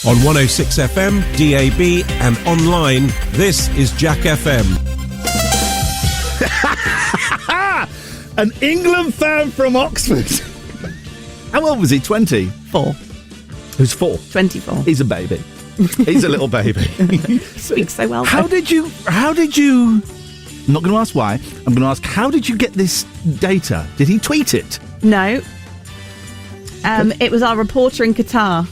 On 106 FM, DAB and online, this is Jack FM. An England fan from Oxford. How old was he? 4. Who's 4? 24. He's a baby. He's a little baby. He speaks so well. How did you... I'm not going to ask why. I'm going to ask, how did you get this data? Did he tweet it? No. It was our reporter in Qatar.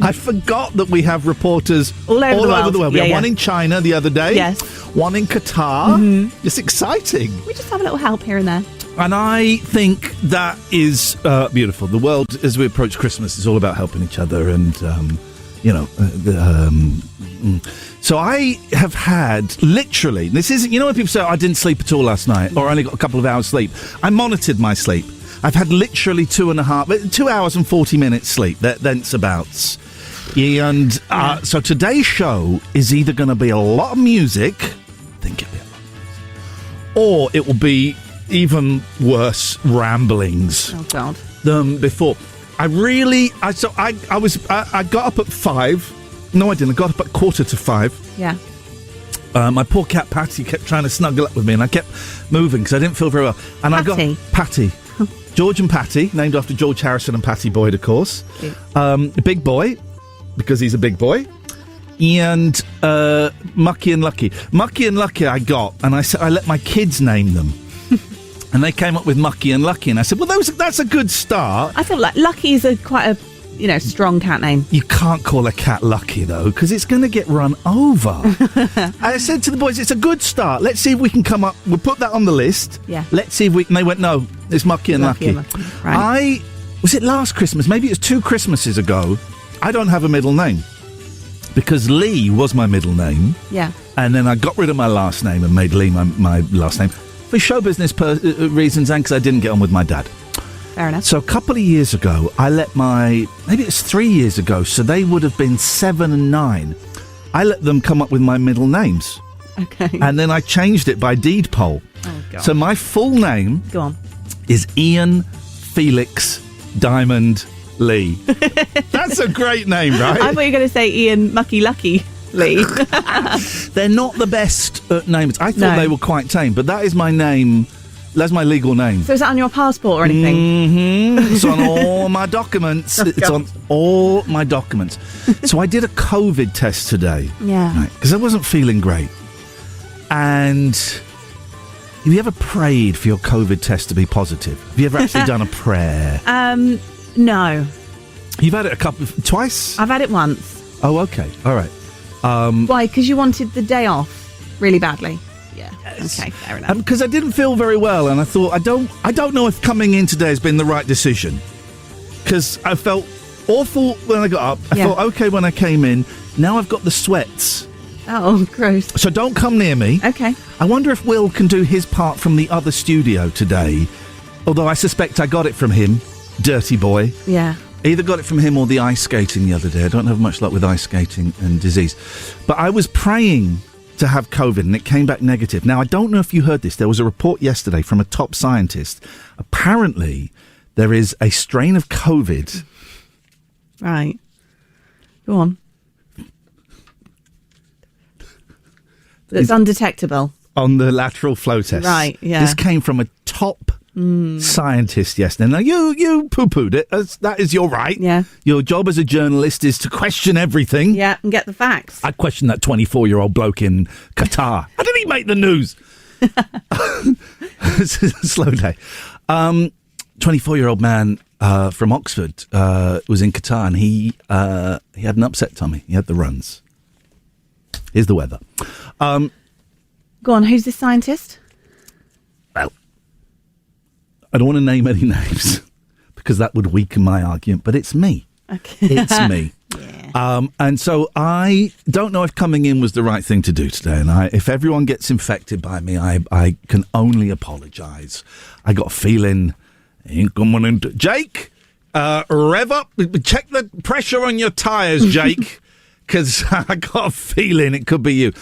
I forgot that we have reporters all over the world. We had one in China the other day. Yes. One in Qatar. Mm-hmm. It's exciting. We just have a little help here and there. And I think that is beautiful. The world, as we approach Christmas, is all about helping each other and, So I have had, literally, this isn't, when people say, I didn't sleep at all last night, or I only got a couple of hours sleep. I monitored my sleep. I've had literally 2 hours and 40 minutes sleep, thenceabouts. And so today's show is either going to be a lot of music, I think it'll be a lot of music, or it will be even worse ramblings than before. I got up at 5. No, I didn't. I got up at 4:45. Yeah. My poor cat Patty kept trying to snuggle up with me, and I kept moving because I didn't feel very well. And Patty? I got Patty. George and Patty, named after George Harrison and Patty Boyd, of course. Big Boy, because he's a big boy. And Mucky and Lucky. Mucky and Lucky I got, and I let my kids name them. And they came up with Mucky and Lucky, and I said, well, that's a good start. I feel like Lucky is quite a strong cat name. You can't call a cat Lucky, though, because it's going to get run over. I said to the boys, it's a good start. Let's see if we can come up. We'll put that on the list. Yeah. Let's see if we... And they went, no, it's Mucky and Lucky. Right. Was it last Christmas? Maybe it was 2 Christmases ago. I don't have a middle name. Because Lee was my middle name. Yeah. And then I got rid of my last name and made Lee my last name. For show business reasons and because I didn't get on with my dad. Fair enough. So a couple of years ago, I let maybe it's 3 years ago, so they would have been 7 and 9. I let them come up with my middle names. Okay. And then I changed it by deed poll. Oh, God. So my full name is Ian Felix Diamond Lee. That's a great name, right? I thought you were going to say Ian Mucky Lucky Lee. They're not the best names. I thought they were quite tame, but that is my name. That's my legal name. So is that on your passport or anything? Mm-hmm. It's on all my documents. It's on all my documents. So I did a COVID test today. Yeah. Right, because I wasn't feeling great. And have you ever prayed for your COVID test to be positive? Have you ever actually done a prayer? No. You've had it twice? I've had it once. Oh, okay. All right. Why? Because you wanted the day off really badly. Yeah. Yes. Okay, fair enough. Because I didn't feel very well, and I thought I don't know if coming in today has been the right decision. Because I felt awful when I got up. I felt okay when I came in. Now I've got the sweats. Oh, gross. So don't come near me. Okay. I wonder if Will can do his part from the other studio today. Although I suspect I got it from him. Dirty boy. Yeah. Either got it from him or the ice skating the other day. I don't have much luck with ice skating and disease. But I was praying to have COVID and it came back negative. Now, I don't know if you heard this. There was a report yesterday from a top scientist. Apparently, there is a strain of COVID. Right. Go on. That's undetectable. On the lateral flow test. Right, yeah. This came from a top scientist yesterday. Now, you poo-pooed it. That is your right. Yeah. Your job as a journalist is to question everything. Yeah, and get the facts. I questioned that 24-year-old bloke in Qatar. How did he make the news? Slow day. 24-year-old man from Oxford was in Qatar, and he had an upset tummy. He had the runs. Here's the weather. Go on, who's this scientist? Well, I don't want to name any names because that would weaken my argument, but it's me. Okay. It's me. Yeah. And so I don't know if coming in was the right thing to do today. And if everyone gets infected by me, I can only apologise. I got a feeling... Jake, rev up. Check the pressure on your tyres, Jake, because I got a feeling it could be you.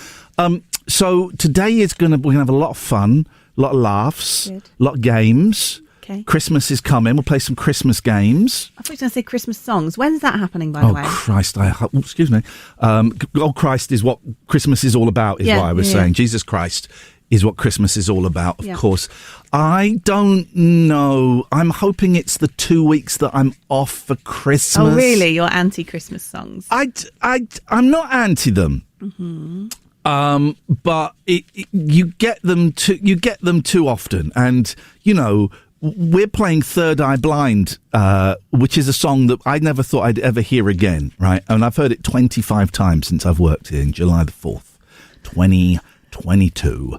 So today we're going to have a lot of fun, a lot of laughs, a lot of games. Okay. Christmas is coming. We'll play some Christmas games. I thought you were going to say Christmas songs. When's that happening, by the way? Oh, Christ. Excuse me. Oh, Christ is what Christmas is all about, is what I was saying. Jesus Christ is what Christmas is all about, of course. I don't know. I'm hoping it's the 2 weeks that I'm off for Christmas. Oh, really? You're anti-Christmas songs? I'm not anti them. Mm-hmm. But you get them too often, and we're playing Third Eye Blind, which is a song that I never thought I'd ever hear again, right? And I've heard it 25 times since I've worked here in July the 4th, 2022.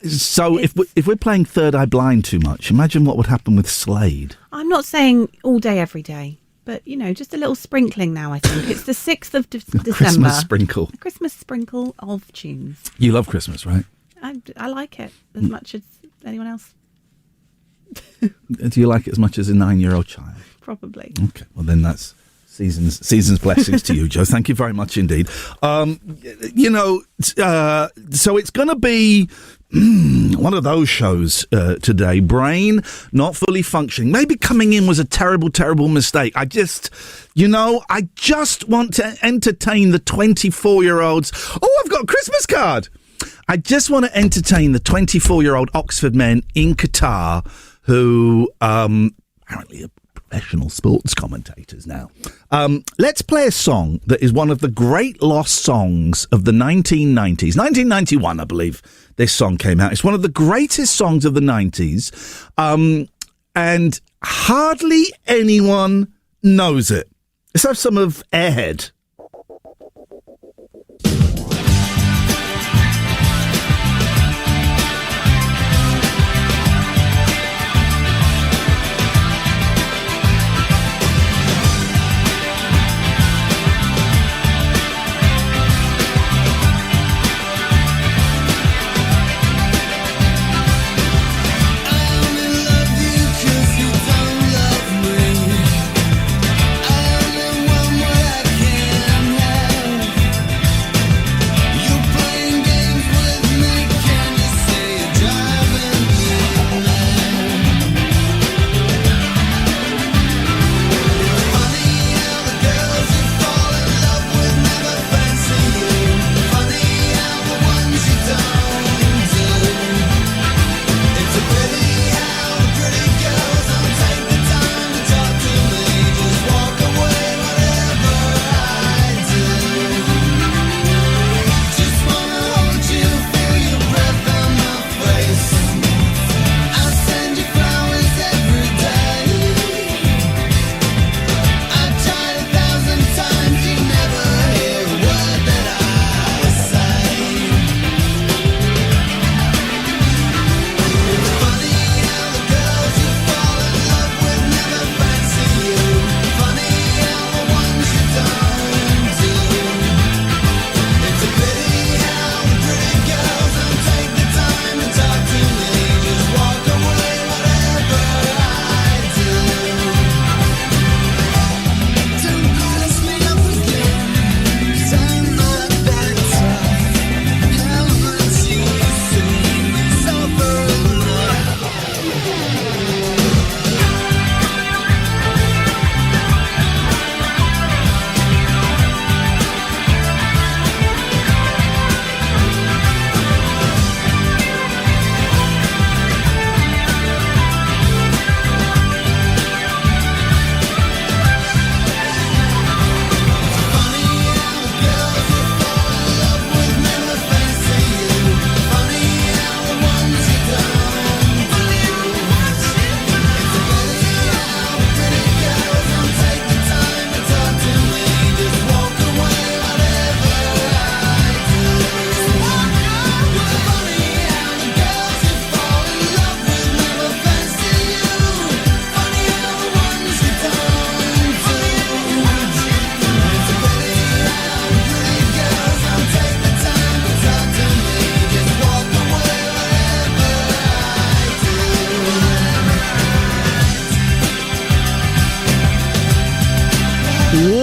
So if we're playing Third Eye Blind too much, imagine what would happen with Slade. I'm not saying all day, every day. But, just a little sprinkling now, I think. It's the 6th of December. Christmas sprinkle. A Christmas sprinkle of tunes. You love Christmas, right? I like it as much as anyone else. Do you like it as much as a 9-year-old child? Probably. Okay, well then that's season's blessings to you, Joe. Thank you very much indeed. So it's going to be one of those shows today. Brain not fully functioning. Maybe coming in was a terrible, terrible mistake. I just want to entertain the 24-year-olds. Oh, I've got a Christmas card. I just want to entertain the 24-year-old Oxford men in Qatar who apparently are professional sports commentators now. Let's play a song that is one of the great lost songs of the 1990s. 1991, I believe, this song came out. It's one of the greatest songs of the 90s, and hardly anyone knows it. Let's have some of Airhead.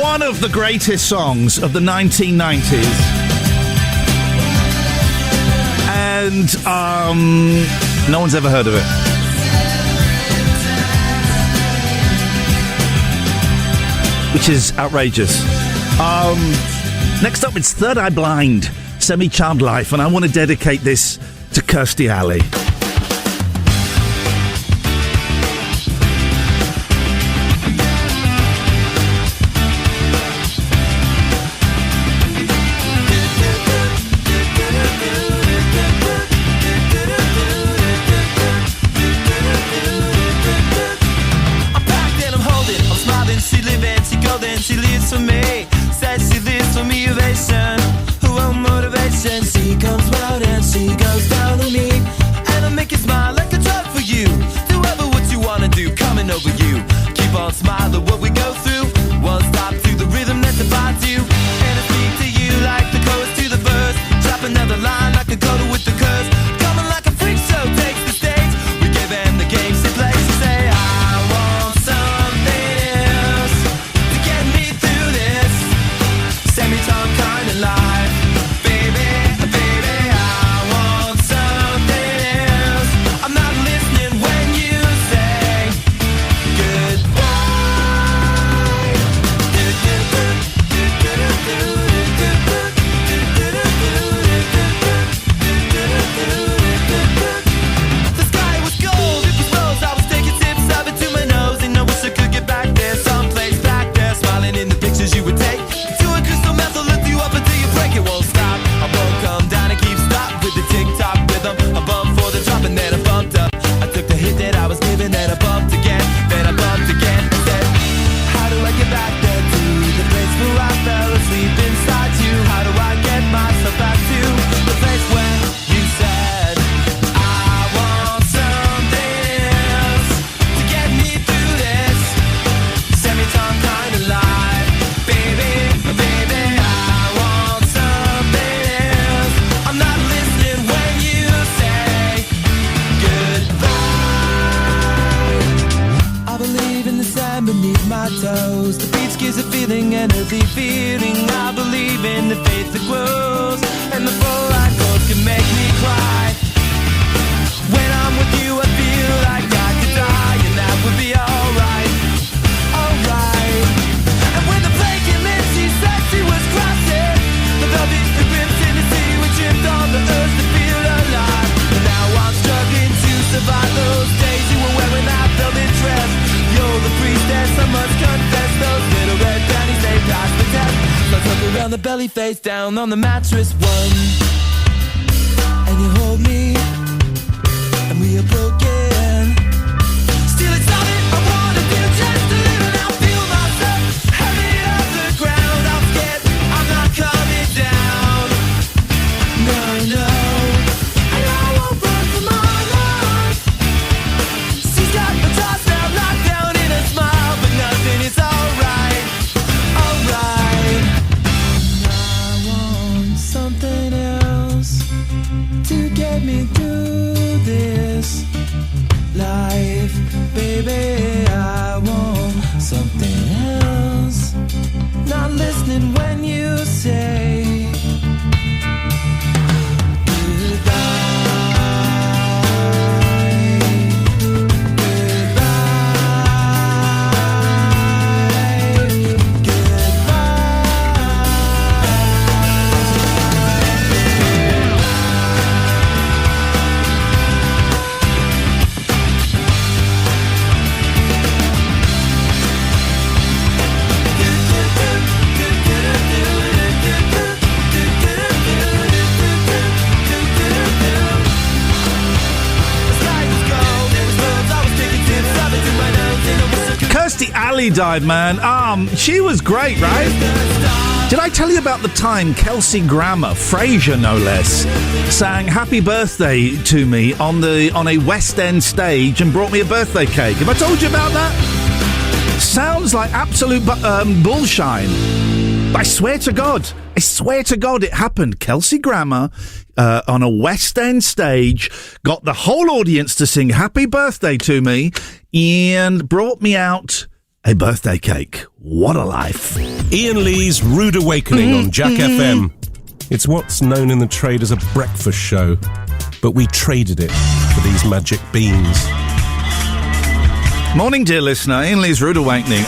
One of the greatest songs of the 1990s. And no one's ever heard of it. which is outrageous. Next up, it's Third Eye Blind, Semi-Charmed Life, and I want to dedicate this to Kirstie Alley. She lives for me, says she lives for me, ovation. Her own motivation. She comes round and she goes down on me, and I make you smile like a drug for you. Do ever what you wanna do, coming over you. Keep on smiling what we go through. One stop to the rhythm that divides you, and I speak to you like the chorus to the verse. Drop another line like a coda with the curse. Coming like a freak show takes the stage. We give them the game she plays. She say I want something else to get me through this semi-time kind of life. Baby, baby, I want something else. I'm not listening when you say goodbye. The sky was gold, it was rose. I was taking tips of it to my nose, and I wish I could get back there, someplace back there, smiling in the pictures you would take. To a crystal method, lift you up until you break. It won't stop. I won't come down and keep stop with the tick-tock rhythm. I bumped for the drop and then I bumped up. I took the hit that I was given, then I bumped again, then I bumped again. And said, how do I get back there to the place where I fell asleep inside you? How do I get myself back to the place where you said I want something else to get me through this semi-time kind of life? Baby, baby, I want something else. I'm not listening when you say goodbye. I believe in the sand beneath my toes. The beach gives a feeling and a deep feeling. I believe in the faith that grows, and the full-light chords can make me cry. When I'm with you, I feel like I could die, and that would be alright, alright. And when the plane came in, she said she was crossing the velvet ribbons in the city. We tripped on the earth to feel alive. And now I'm struggling to survive those days you were wearing that velvet dress. You're the priestess, I must confess. Those little red panties, they passed the test. Let's look around the belly, face down on the mattress. One, and you hold me, and we are broken. Still it's all that I wanna do, just to live and I'll feel myself heavy off the ground. I'm scared, I'm not coming down. No, no, and I won't run from my life. She's got the toss now locked down in a smile, but nothing is alright, alright. I want something else to get me through this life. Baby, I want something else. Not listening when you say goodbye. Kirstie Alley died, man. She was great, right? Did I tell you about the time Kelsey Grammer, Frasier no less, sang Happy Birthday to me on a West End stage and brought me a birthday cake? Have I told you about that? Sounds like absolute bullshine. I swear to God it happened. Kelsey Grammer on a West End stage got the whole audience to sing Happy Birthday to me and brought me out a birthday cake. What a life. Iain Lee's Rude Awakening on Jack FM. It's what's known in the trade as a breakfast show, but we traded it for these magic beans. Morning, dear listener. Iain Lee's Rude Awakening.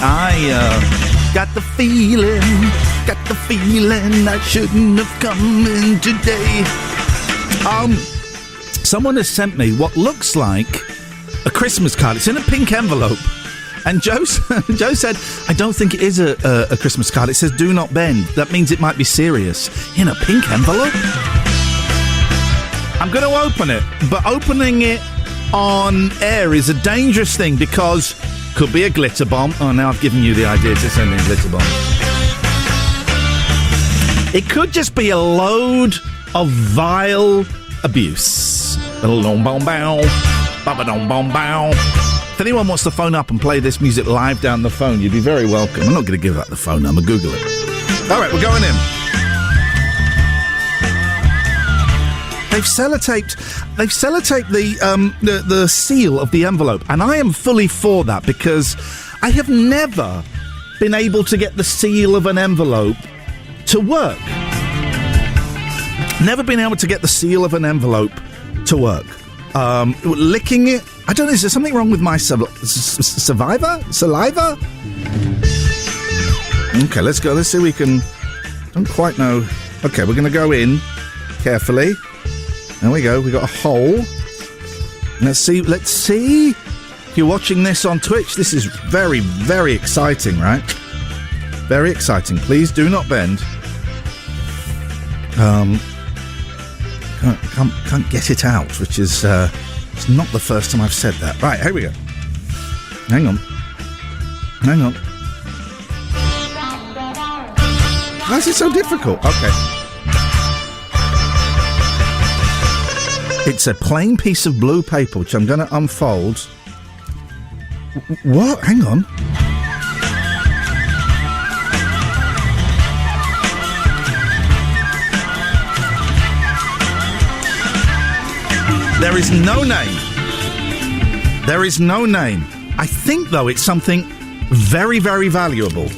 Got the feeling I shouldn't have come in today. Someone has sent me what looks like a Christmas card. It's in a pink envelope. And Joe said, I don't think it is a Christmas card. It says, do not bend. That means it might be serious. In a pink envelope? I'm going to open it, but opening it on air is a dangerous thing because could be a glitter bomb. Oh, now I've given you the idea to send in glitter bomb. It could just be a load of vile abuse. If anyone wants to phone up and play this music live down the phone, you'd be very welcome. I'm not going to give out the phone number. Google it. All right, we're going in. They've sellotaped the seal of the envelope, and I am fully for that because I have never been able to get the seal of an envelope to work. Never been able to get the seal of an envelope to work. Licking it, I don't know, is there something wrong with my saliva? Okay, let's go. Let's see if we can... Don't quite know. Okay, we're going to go in carefully. There we go. We got a hole. Let's see. If you're watching this on Twitch, this is very, very exciting, right? Very exciting. Please do not bend. Can't get it out, which is it's not the first time I've said that. Right, here we go. Hang on. Why is it so difficult? Okay. It's a plain piece of blue paper, which I'm going to unfold. What? Hang on. There is no name. I think, though, it's something very, very valuable.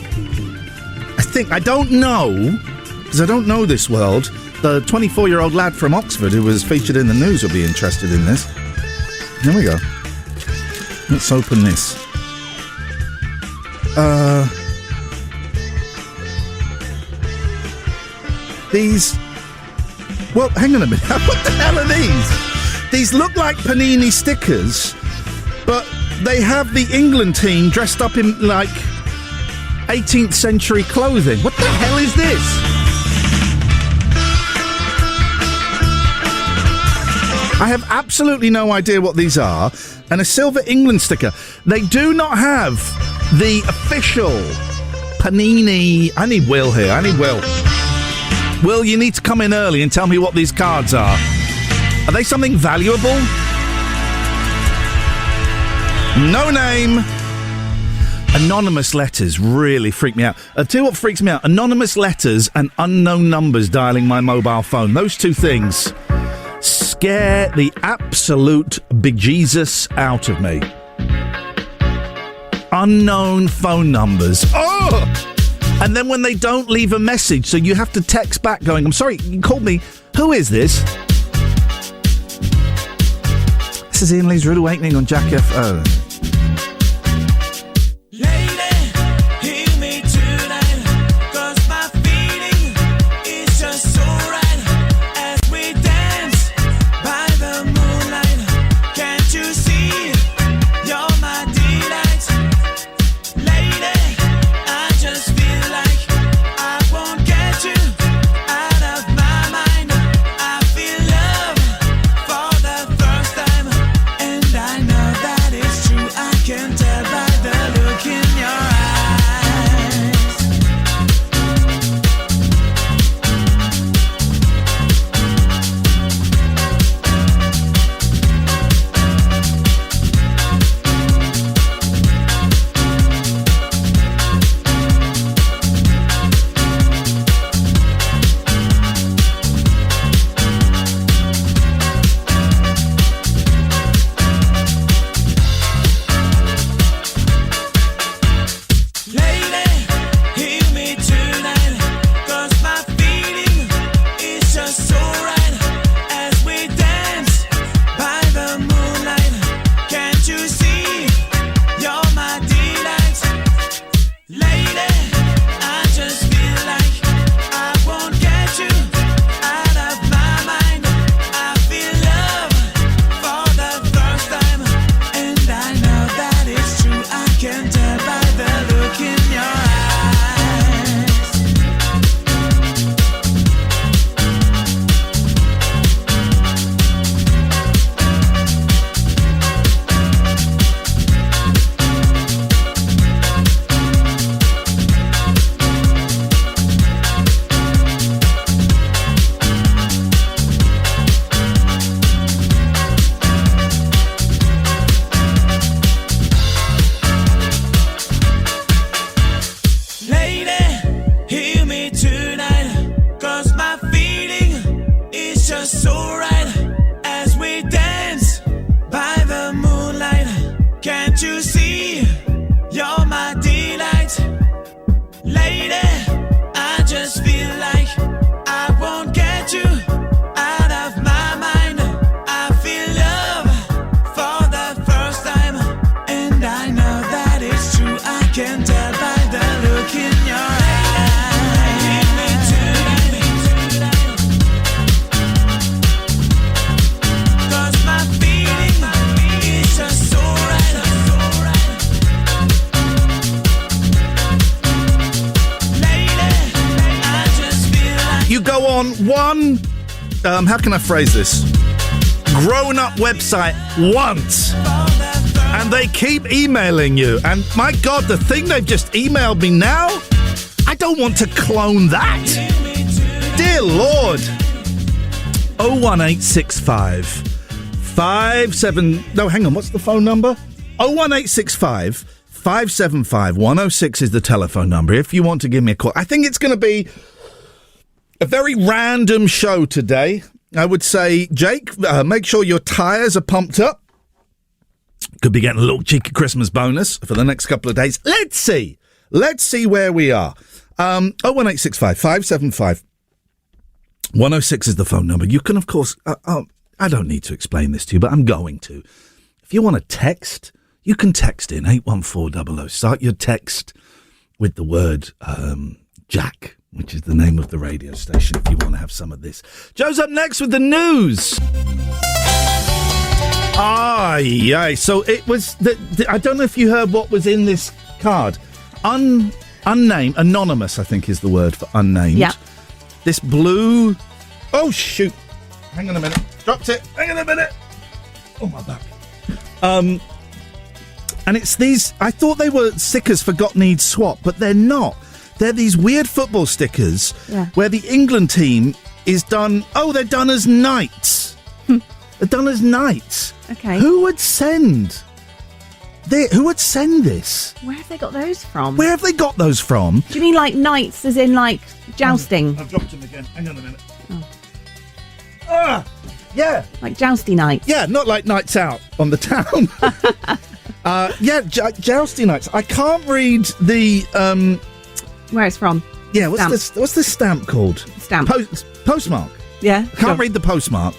I don't know, because I don't know this world. The 24-year-old lad from Oxford who was featured in the news will be interested in this. Here we go. Let's open this. These... Well, hang on a minute. What the hell are these? These look like Panini stickers, but they have the England team dressed up in, like, 18th century clothing. What the hell is this? I have absolutely no idea what these are. And a silver England sticker. They do not have the official Panini... I need Will here. Will, you need to come in early and tell me what these cards are. Are they something valuable? No name. Anonymous letters really freak me out. I'll tell you what freaks me out. Anonymous letters and unknown numbers dialing my mobile phone. Those two things scare the absolute bejesus out of me. Unknown phone numbers. Oh! And then when they don't leave a message, so you have to text back going, I'm sorry, you called me. Who is this? This is Iain Lee's Rude Awakening on Jack FM. It's true. you go on one, how can I phrase this? Grown-up website once, and they keep emailing you. And my God, the thing they've just emailed me now, I don't want to clone that. Dear Lord. 01865 57... No, hang on, what's the phone number? 01865 575 106 is the telephone number if you want to give me a call. I think it's going to be a very random show today. I would say, Jake, make sure your tyres are pumped up. Could be getting a little cheeky Christmas bonus for the next couple of days. Let's see. Let's see where we are. 01865 575 106 is the phone number. You can, of course... I don't need to explain this to you, but I'm going to. If you want to text, you can text in 81400. Start your text with the word Jack, which is the name of the radio station, if you want to have some of this. Joe's up next with the news. Yeah. So it was... I don't know if you heard what was in this card. Unnamed, anonymous, I think is the word for unnamed. Yeah. This blue... Oh, shoot. Hang on a minute. Dropped it. Hang on a minute. Oh, my back. And it's these... I thought they were stickers for Got Need Swap, but they're not. They're these weird football stickers where the England team is done... Oh, they're done as knights. They're done as knights. Okay. Who would send... Who would send this? Where have they got those from? Where have they got those from? Do you mean like knights as in like jousting? I've dropped him again. Hang on a minute. Oh. Yeah. Like jousty knights? Yeah, not like nights out on the town. Jousty nights. I can't read the... Where it's from? Yeah, what's this stamp called? Stamp. Postmark. Yeah. Can't read the postmark.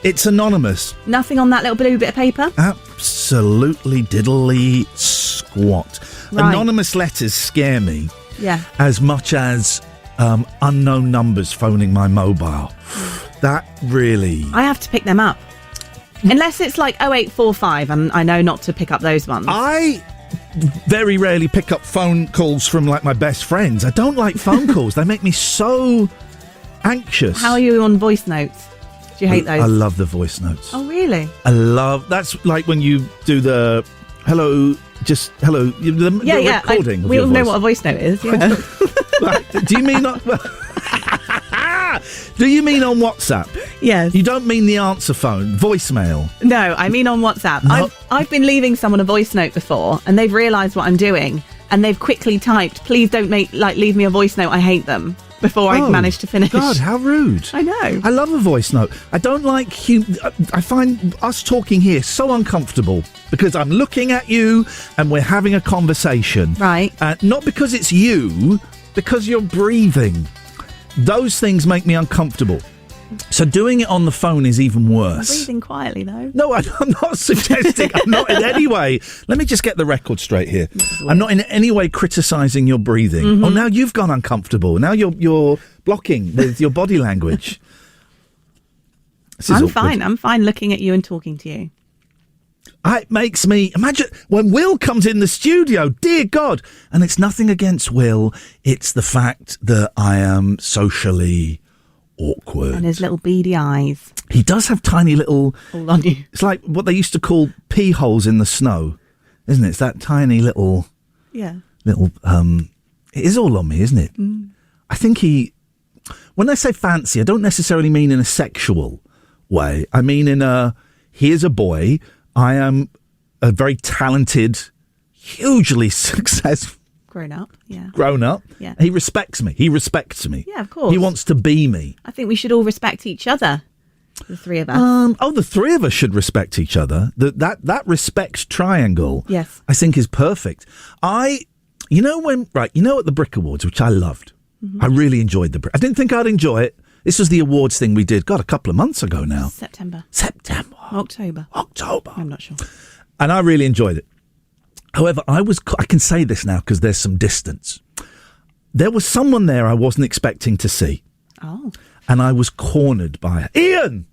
It's anonymous. Nothing on that little blue bit of paper? Absolutely diddly squat. Right. Anonymous letters scare me. Yeah. As much as unknown numbers phoning my mobile. That really... I have to pick them up. Unless it's like 0845, and I know not to pick up those ones. I very rarely pick up phone calls from like my best friends. I don't like phone calls. They make me so anxious. How are you on voice notes? Do you hate those? I love the voice notes. Oh, really? That's like when you do the hello, just hello, the recording. We all know what a voice note is. Yeah. Do you mean do you mean on WhatsApp? Yes. You don't mean the answer phone, voicemail? No, I mean on WhatsApp. No. I've been leaving someone a voice note before, and they've realised what I'm doing, and they've quickly typed, "Please don't leave me a voice note. I hate them." Before I managed to finish. God, how rude. I know. I love a voice note. I don't like... I find us talking here so uncomfortable because I'm looking at you and we're having a conversation. Right. Not because it's you, because you're breathing. Those things make me uncomfortable. So doing it on the phone is even worse. I'm breathing quietly, though. No, I'm not suggesting. I'm not in any way. Let me just get the record straight here. I'm not in any way criticising your breathing. Mm-hmm. Oh, now you've gone uncomfortable. Now you're blocking with your body language. I'm fine. I'm fine looking at you and talking to you. It makes me... Imagine when Will comes in the studio, dear God. And it's nothing against Will. It's the fact that I am socially... awkward. And his little beady eyes. He does have tiny little... All on you. It's like what they used to call pea holes in the snow, isn't it? It's that tiny little... Yeah. Little... It is all on me, isn't it? Mm. I think he... When I say fancy, I don't necessarily mean in a sexual way. I mean in a... He is a boy. I am a very talented, hugely successful... Grown up. Yeah. He respects me. Yeah, of course. He wants to be me. I think we should all respect each other. The three of us. The three of us should respect each other. That respect triangle, yes, I think is perfect. At the Brick Awards, which I loved. Mm-hmm. I really enjoyed I didn't think I'd enjoy it. This was the awards thing we did, God, a couple of months ago now. September. October. I'm not sure. And I really enjoyed it. However, I can say this now because there's some distance. There was someone there I wasn't expecting to see. Oh. And I was cornered by her. Ian!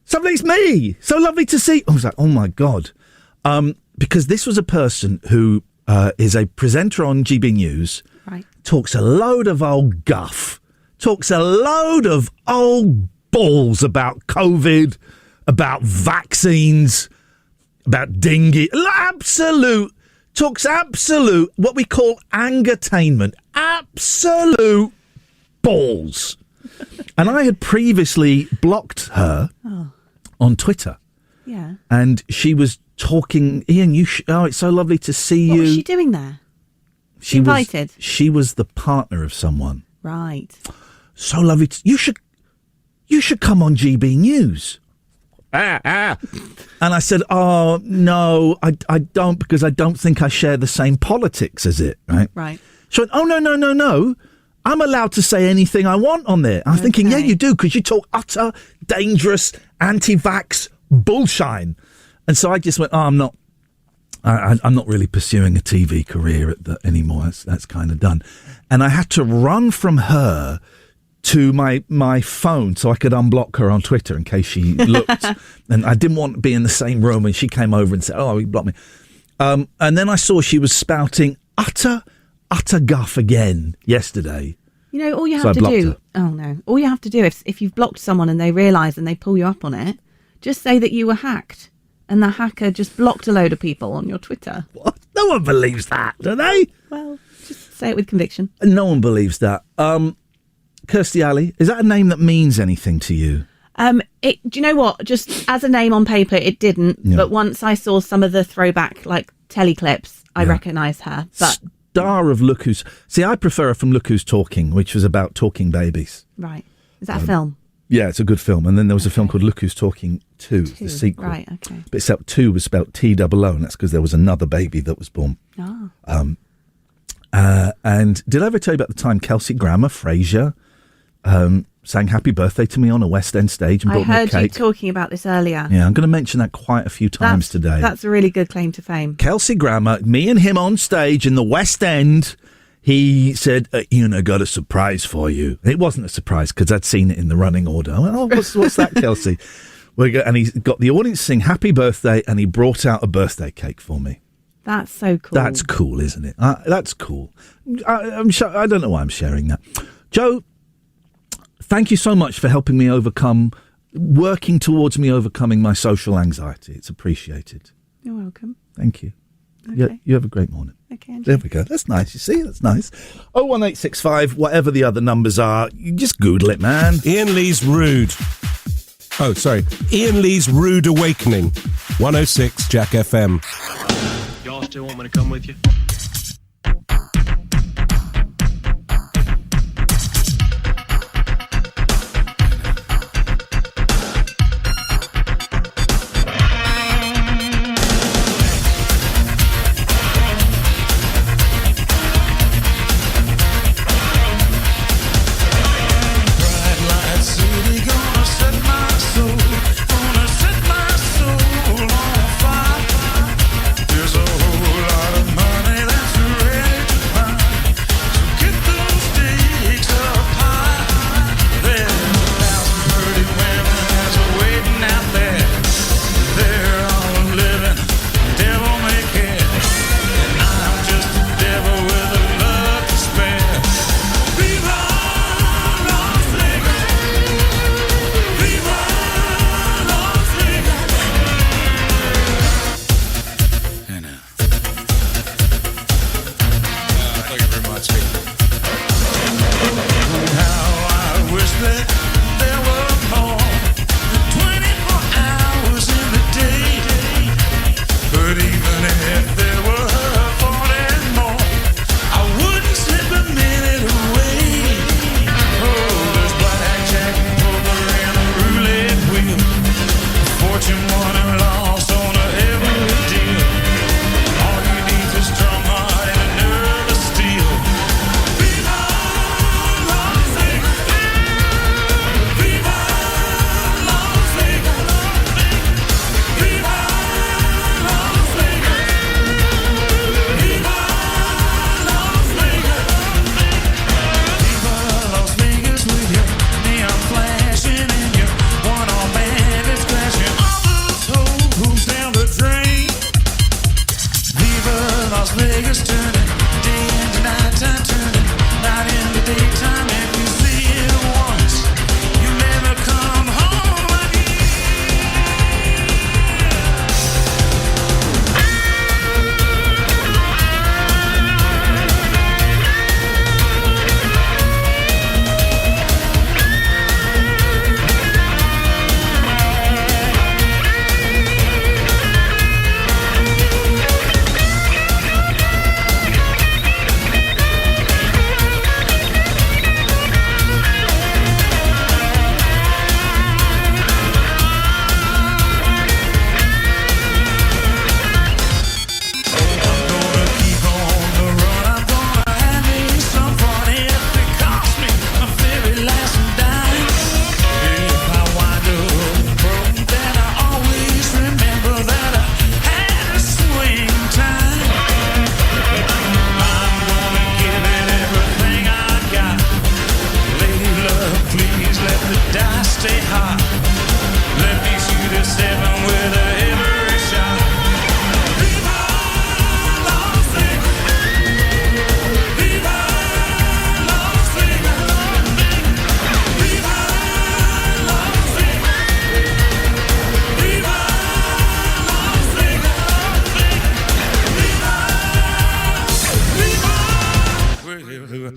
Somebody's me! So lovely to see. I was like, oh my God. Because this was a person who is a presenter on GB News. Right. Talks a load of old guff. talks a load of old balls about COVID, about vaccines, about dinghy. Talks absolute, what we call angertainment. Absolute balls. And I had previously blocked her on Twitter. Yeah. And she was talking, Iain, it's so lovely to see you. What was she doing there? She invited? She was the partner of someone. Right. So lovely. You should come on GB News. And I said, oh, no, I don't, because I don't think I share the same politics as it, right? Right. She went, oh, no. I'm allowed to say anything I want on there. I'm thinking, yeah, you do, because you talk utter, dangerous, anti-vax bullshine. And so I just went, oh, I'm not really pursuing a TV career anymore. That's kind of done. And I had to run from her to my phone so I could unblock her on Twitter in case she looked. And I didn't want to be in the same room when she came over and said, oh, he blocked me. And then I saw she was spouting utter guff again yesterday. You know, all you have to do... Oh, no. All you have to do, if you've blocked someone and they realise and they pull you up on it, just say that you were hacked. And the hacker just blocked a load of people on your Twitter. What? No one believes that, do they? Well, just say it with conviction. No one believes that. Kirstie Alley, is that a name that means anything to you? Do you know what? Just as a name on paper, it didn't. Yeah. But once I saw some of the throwback, telly clips, I recognised her. But star of Look Who's... See, I prefer her from Look Who's Talking, which was about talking babies. Right. Is that a film? Yeah, it's a good film. And then there was a film called Look Who's Talking 2, the sequel. Right, okay. But except 2 was spelled T-O-O, and that's because there was another baby that was born. Oh. And did I ever tell you about the time Kelsey Grammer, Frasier, sang Happy Birthday to me on a West End stage and brought me a cake? I heard you talking about this earlier. Yeah, I'm going to mention that quite a few times today. That's a really good claim to fame. Kelsey Grammer, me and him on stage in the West End, he said, Iain, I got a surprise for you. It wasn't a surprise because I'd seen it in the running order. I went, oh, what's that, Kelsey? And he got the audience to sing Happy Birthday and he brought out a birthday cake for me. That's so cool. That's cool, isn't it? That's cool. I don't know why I'm sharing that. Joe, thank you so much for helping me working towards me overcoming my social anxiety. It's appreciated. You're welcome. Thank you. Okay. You have a great morning. Okay, Andrew. There we go. That's nice. You see, that's nice. 01865, whatever the other numbers are, you just Google it, man. Iain Lee's Rude. Oh, sorry. Iain Lee's Rude Awakening. 106 Jack FM. Y'all still want me to come with you? There's a whole lot of money stay hot. Let me shoot a 7 with a heavy shot. Viva Las Vegas. Viva Las Vegas. Viva Las Vegas. Viva Las Vegas. Viva. Viva.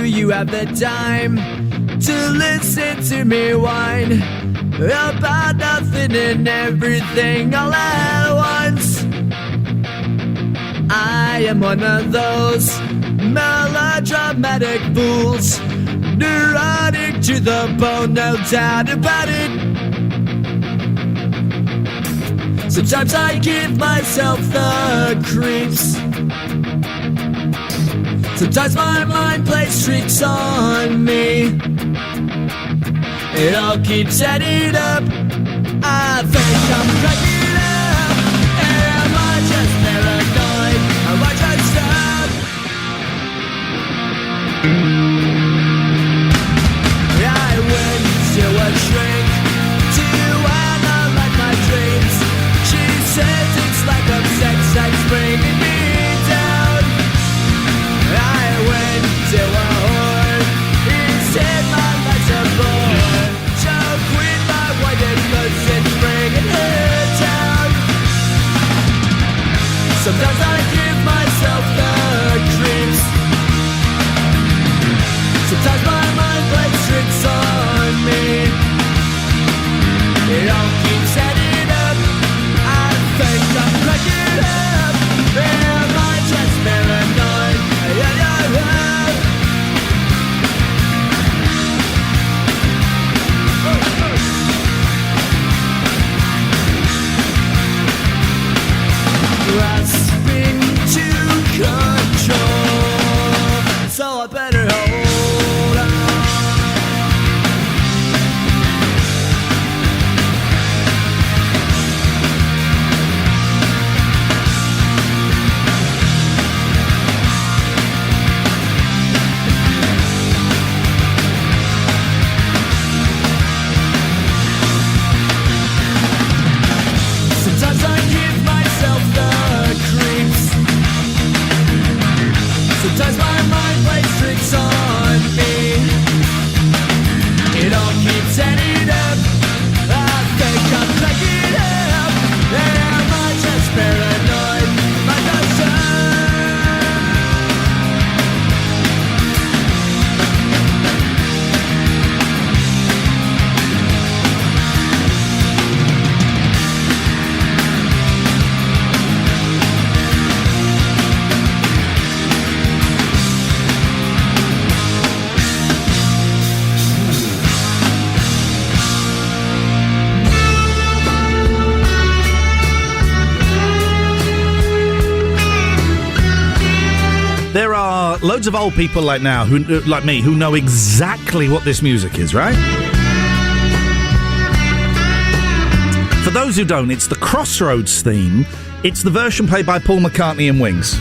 You have the time to listen to me whine about nothing and everything all at once. I am one of those melodramatic fools, neurotic to the bone, no doubt about it. Sometimes I give myself the creeps. Sometimes my mind plays tricks on me. It all keeps adding up. I think I'm cracking up. Am I just paranoid? Am I just up? I went to a shrink to analyze my dreams. She says it's like a sex that's bringing me down. I went to a whore. He said my life's a bore. Choke with my white clothes and bringing her down. Sometimes I give myself the creeps. Sometimes my mind plays tricks on me. It all keeps adding up. I think I'm cracking up. Am I just paranoid? Grasping to control, so I better hold on. Sometimes I give myself the creeps. Sometimes my mind plays tricks on me. It all keeps adding up. I think I'm cracking up. Am I just paranoid? My There are loads of old people like me who know exactly what this music is, right? For those who don't, it's the Crossroads theme. It's the version played by Paul McCartney and Wings.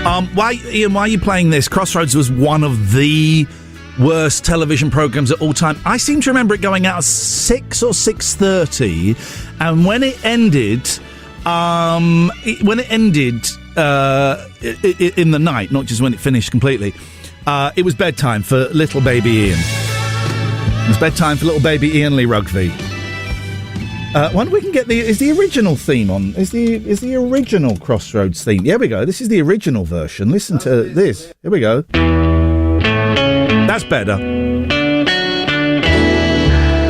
Iain, why are you playing this? Crossroads was one of the worst television programmes at all time. I seem to remember it going out at 6 or 6:30, and when it ended, in the night, not just when it finished completely, it was bedtime for little baby Iain. It was bedtime for little baby Iain Lee Rugby. Wonder we can get is the original theme on? Is the original Crossroads theme? Here we go. This is the original version. Listen to this. Here we go. That's better.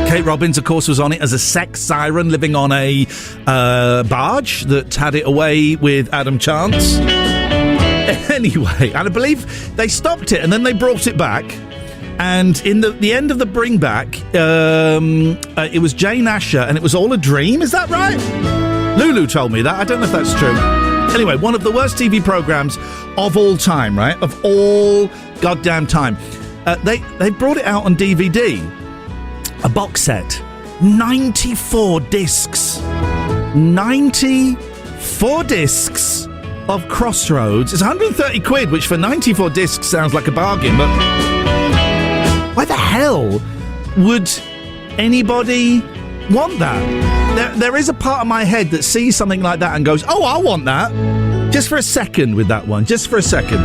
Kate Robbins, of course, was on it as a sex siren living on a barge that had it away with Adam Chance. Anyway, and I believe they stopped it and then they brought it back. And in the end of the bring back, it was Jane Asher and it was all a dream. Is that right? Lulu told me that. I don't know if that's true. Anyway, one of the worst TV programmes of all time, right? Of all goddamn time. They brought it out on DVD. A box set. 94 discs. 94 discs of Crossroads. It's 130 quid, which for 94 discs sounds like a bargain, but why the hell would anybody want that? There is a part of my head that sees something like that and goes, oh, I want that. Just for a second with that one. Just for a second.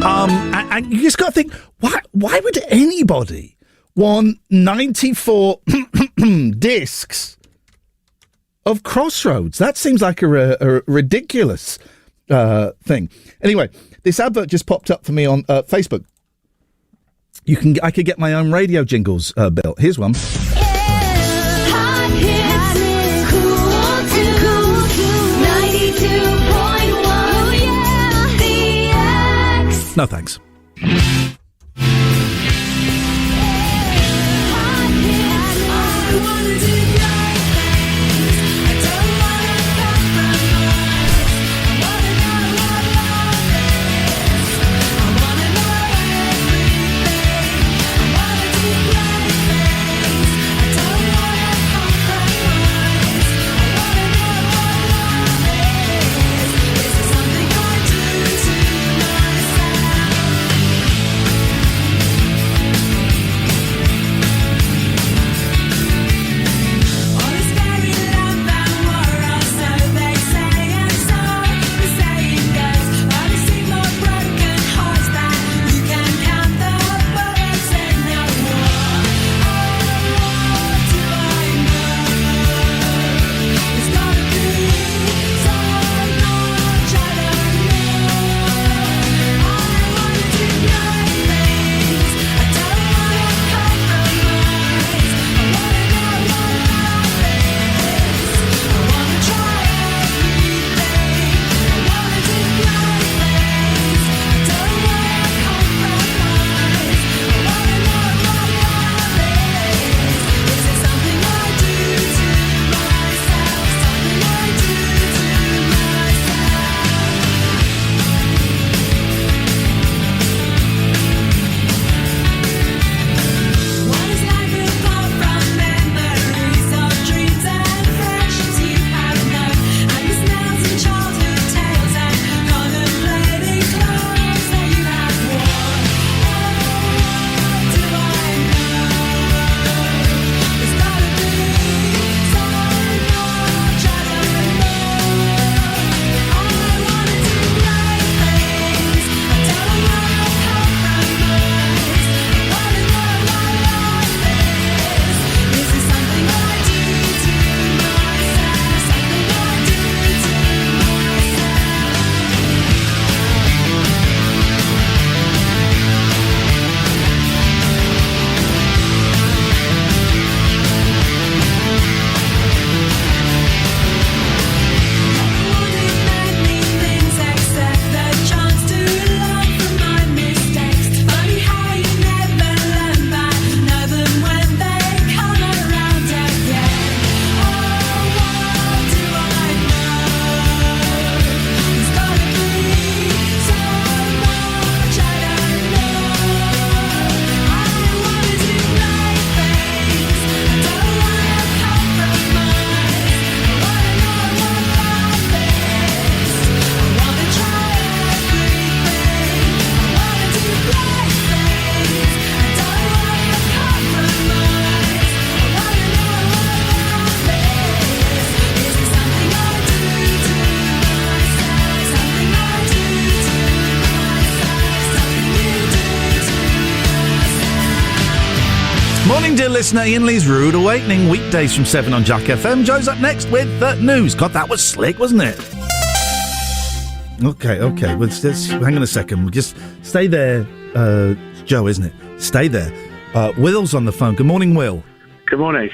And you just got to think, why would anybody want 94 discs of Crossroads? That seems like a ridiculous thing. Anyway, this advert just popped up for me on Facebook. I could get my own radio jingles built. Here's one. No thanks. morning, dear listener. Iain Lee's Rude Awakening, weekdays from 7 on Jack FM. Joe's up next with the news. God, that was slick, wasn't it? Okay. Well, hang on a second. Just stay there. It's Joe, isn't it? Stay there. Will's on the phone. Good morning, Will. Good morning.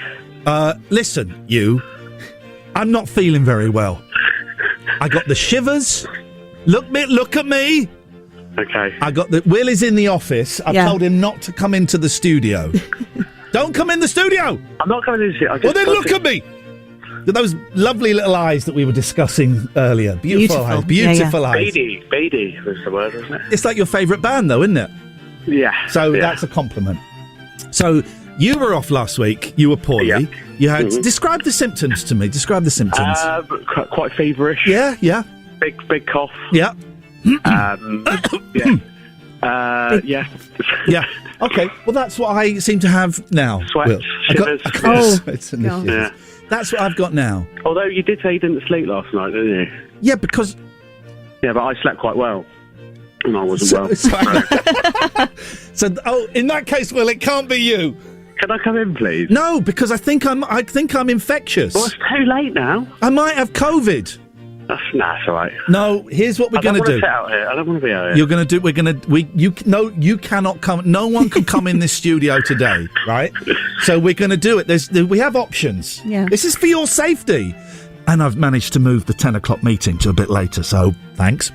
Listen, you. I'm not feeling very well. I got the shivers. Look at me. Okay. Will is in the office. I've told him not to come into the studio. Don't come in the studio. I'm not coming in the studio. Well, then look at me. Those lovely little eyes that we were discussing earlier. Beautiful eyes. Beautiful eyes. Beady was the word, wasn't it? It's like your favourite band, though, isn't it? Yeah. So that's a compliment. So you were off last week. You were poorly. Yeah. You had describe the symptoms to me. Describe the symptoms. Quite feverish. Yeah. Big cough. Yeah. Yeah. Yeah. Okay. Well, that's what I seem to have now. Sweat, Will. shivers. God. That's what I've got now. Although you did say you didn't sleep last night, didn't you? Yeah, because... Yeah, but I slept quite well. And I wasn't So, in that case, Will, it can't be you. Can I come in, please? No, because I think I'm infectious. Well, it's too late now. I might have COVID. That's all right. No, here's what we're going to do. I don't want to sit out here. I don't want to be out here. You're going to do. You cannot come. No one can come in this studio today, right? So we're going to do it. We have options. Yeah. This is for your safety. And I've managed to move the 10 o'clock meeting to a bit later. So thanks.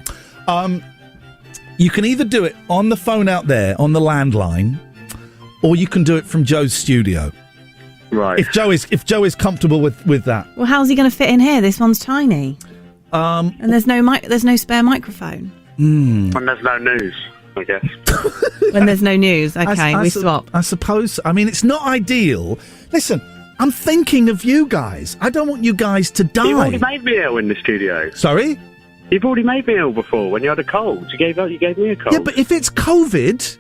You can either do it on the phone out there on the landline, or you can do it from Joe's studio. Right. If Joe is comfortable with that. Well, how's he going to fit in here? This one's tiny. And there's no spare microphone. When there's no news, I guess. When there's no news, okay, we swap. I suppose. I mean, it's not ideal. Listen, I'm thinking of you guys. I don't want you guys to die. You've already made me ill in the studio. Sorry? You've already made me ill before when you had a cold. You gave me a cold. Yeah, but if it's COVID...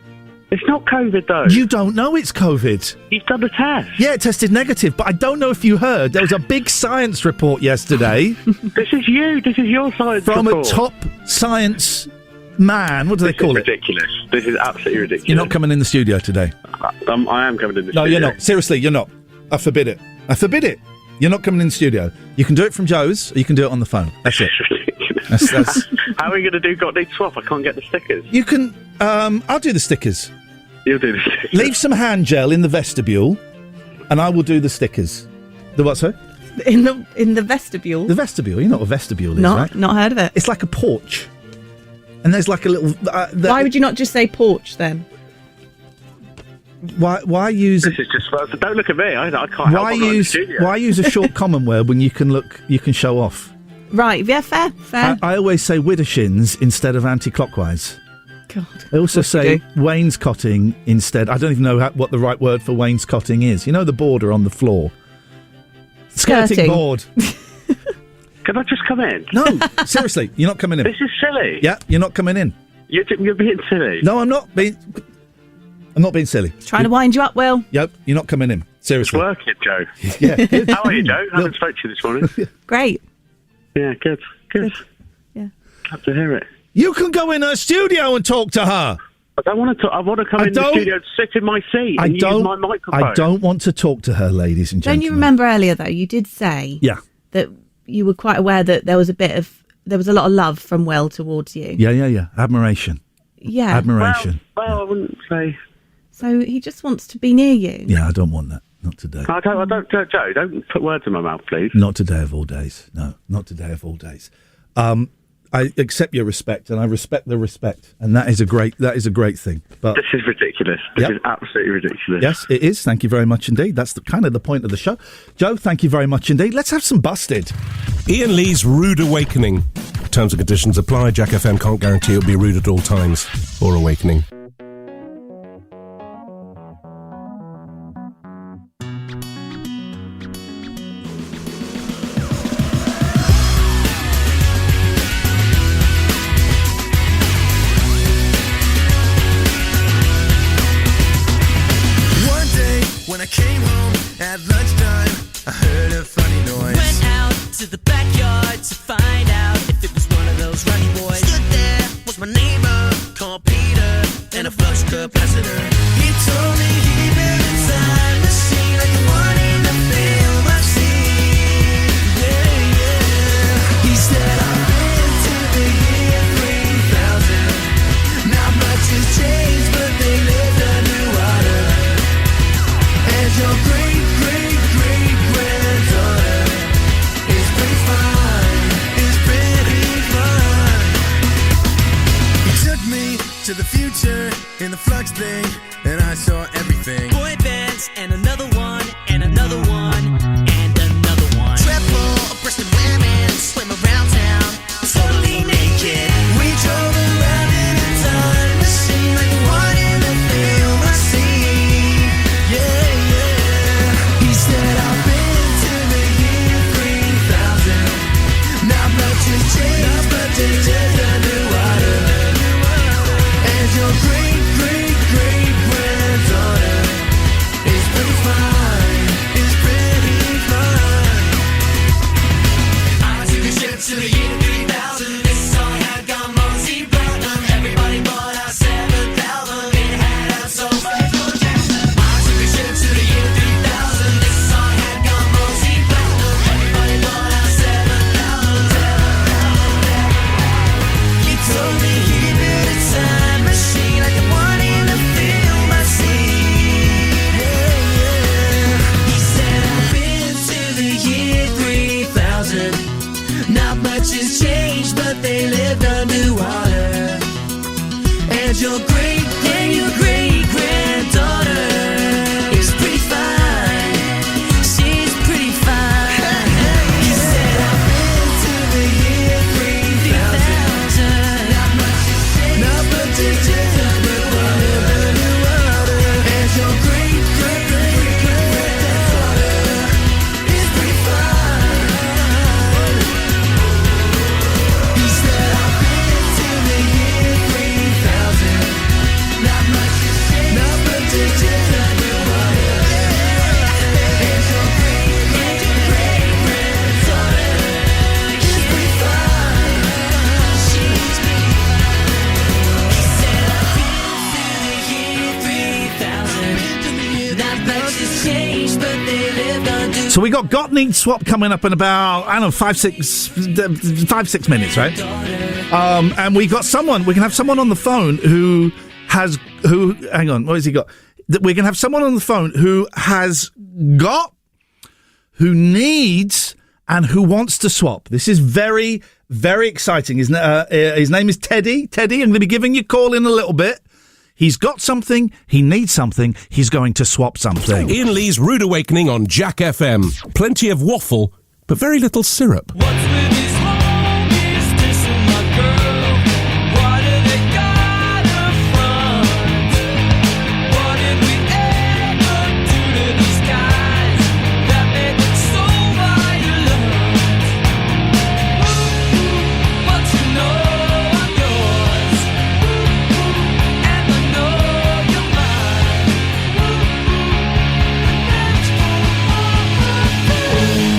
It's not COVID, though. You don't know it's COVID. You've done the test. Yeah, it tested negative, but I don't know if you heard. There was a big science report yesterday. This is you. This is your science from report. From a top science man. What do they call it? Ridiculous. This is absolutely ridiculous. You're not coming in the studio today. I am coming in the studio. No, you're not. Seriously, you're not. I forbid it. I forbid it. You're not coming in the studio. You can do it from Joe's, or you can do it on the phone. That's it. That's... How are we going to do Got Need Swap? I can't get the stickers. You can... I'll do the stickers. You'll do the stickers. Leave some hand gel in the vestibule, and I will do the stickers. The what, sir? In the vestibule? The vestibule. You know what a vestibule is, right? Not heard of it. It's like a porch. And there's like a little... why would you not just say porch, then? Why use... This is just... Don't look at me. I can't help Why use a short common word when you can show off? Right, yeah, fair. I always say widdershins instead of anti-clockwise. God. I also say wainscoting instead. I don't even know what the right word for wainscoting is. You know the border on the floor? Skirting board. Can I just come in? No, seriously, you're not coming in. This is silly. Yeah, you're not coming in. You're being silly. No, I'm not being silly. Trying to wind you up, Will. Yep, you're not coming in. Seriously. It's working, Joe. Yeah. Good. How are you, Joe? I haven't spoken to you this morning. Great. Yeah, good. Yeah. Glad to hear it. You can go in her studio and talk to her. I don't want to talk. I want to come in the studio and sit in my seat and use my microphone. I don't want to talk to her, ladies and gentlemen. Don't you remember earlier, though, you did say that you were quite aware that there was a lot of love from Will towards you. Yeah. Admiration. Yeah. Admiration. Well, I wouldn't say... So he just wants to be near you. Yeah, I don't want that. Not today. I don't, Joe, don't put words in my mouth, please. Not today of all days. No, not today of all days. I accept your respect, and I respect the respect, and that is a great thing. But this is ridiculous. This is absolutely ridiculous. Yes, it is. Thank you very much indeed. That's kind of the point of the show. Joe, thank you very much indeed. Let's have some Busted. Iain Lee's Rude Awakening. Terms and conditions apply. Jack FM can't guarantee it'll be rude at all times or awakening. I came home at lunchtime, I heard a funny noise. Went out to the backyard to find out if it was one of those runny boys. Stood there, was my neighbor, called Peter, and a flux capacitor. He told me he'd been inside the has changed, but they lived underwater. And your great-granddaughter is pretty fine. She's pretty fine. He said, I've been to the year 3000. Not much has changed, not much has changed, but they lived underwater. And your great-granddaughter is pretty fine. He said, I've been to the year 3000. Not much has changed, not much has changed, but they lived underwater. And your great-granddaughter is pretty fine. She's pretty fine. He said, I've been to the year 3000. Not much has changed, but they lived under. So we got Need Swap coming up in about, I don't know, 5-6 minutes, right? And we got someone, we can have someone on the phone who hang on, what has he got? We can have someone on the phone who needs and who wants to swap. This is very, very exciting. His name is Teddy. Teddy, I'm going to be giving you a call in a little bit. He's got something, he needs something, he's going to swap something. Ian Lee's Rude Awakening on Jack FM. Plenty of waffle, but very little syrup. What's with these homies dissing my girl? Why do they gotta front? What did we ever do to these guys that made them so violent? But you know I'm yours, and I know you're mine.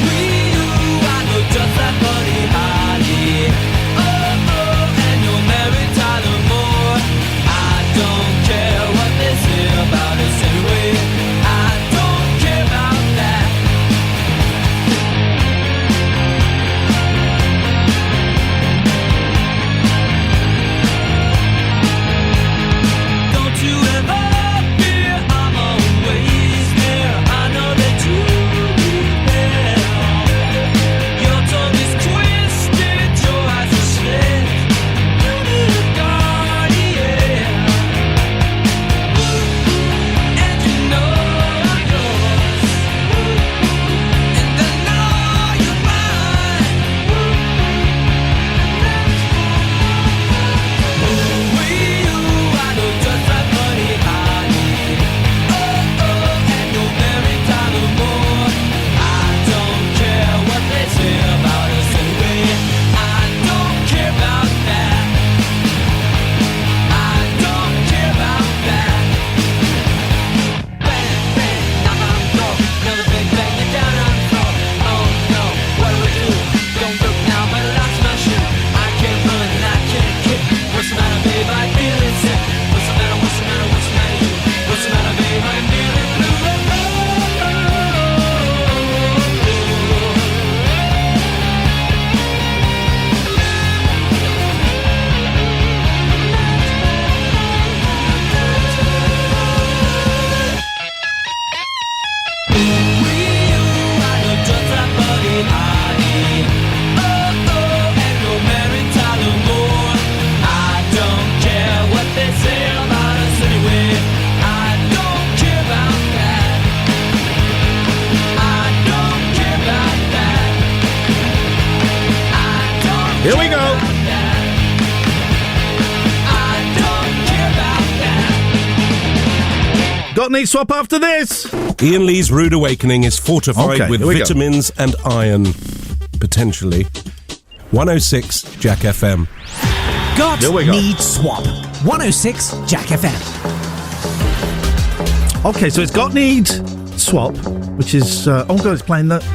We do, I know just like Buddy Holly. Oh, and you're married Tyler Moore. I don't care what they say about us anyway. I don't care about that. Don't you ever fear I'm always there. I know that you will. Your tongue is twisted, your eyes are slit. You need a guardian, and you know I'm yours, and I know you're mine. We you, I know just like Buddy Holly. Oh, and you're married Tyler Moore. I don't care what they say about us anyway. I don't care about that. I don't care about that. Bang, bang, knock on the door. Another big bang, you're down on the floor. Oh no, what do we do? Don't look now, but I lost my shoe. I can't run and I can't kick. What's the matter, babe? I'm feeling sick. What's the matter? What's the matter? What's the matter, you? What's the matter, babe? I'm feeling blue. We you, I know just like Buddy Holly. Oh, and you're married Tyler Moore. I don't care what they say about us anyway. I don't care about that. I don't care about that. I don't Here we care go. about that. I don't care about that. Got Need Swap after this. Ian Lee's Rude Awakening is fortified Okay, with here we go. vitamins and iron. Potentially. 106 Jack FM. Got Here we go. Need Swap. 106 Jack FM. Okay, so it's got Need Swap, which is oh god, it's playing that.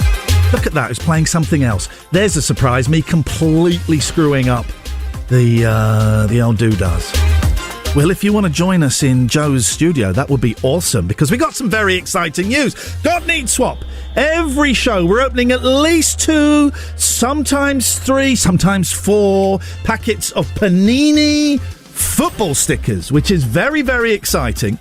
Look at that, it's playing something else. There's a surprise, me completely screwing up the old doodahs. Well, if you want to join us in Joe's studio, that would be awesome, because we got some very exciting news. Got Need Swap. Every show, we're opening at least 2, sometimes 3, sometimes 4 packets of Panini football stickers, which is very, very exciting.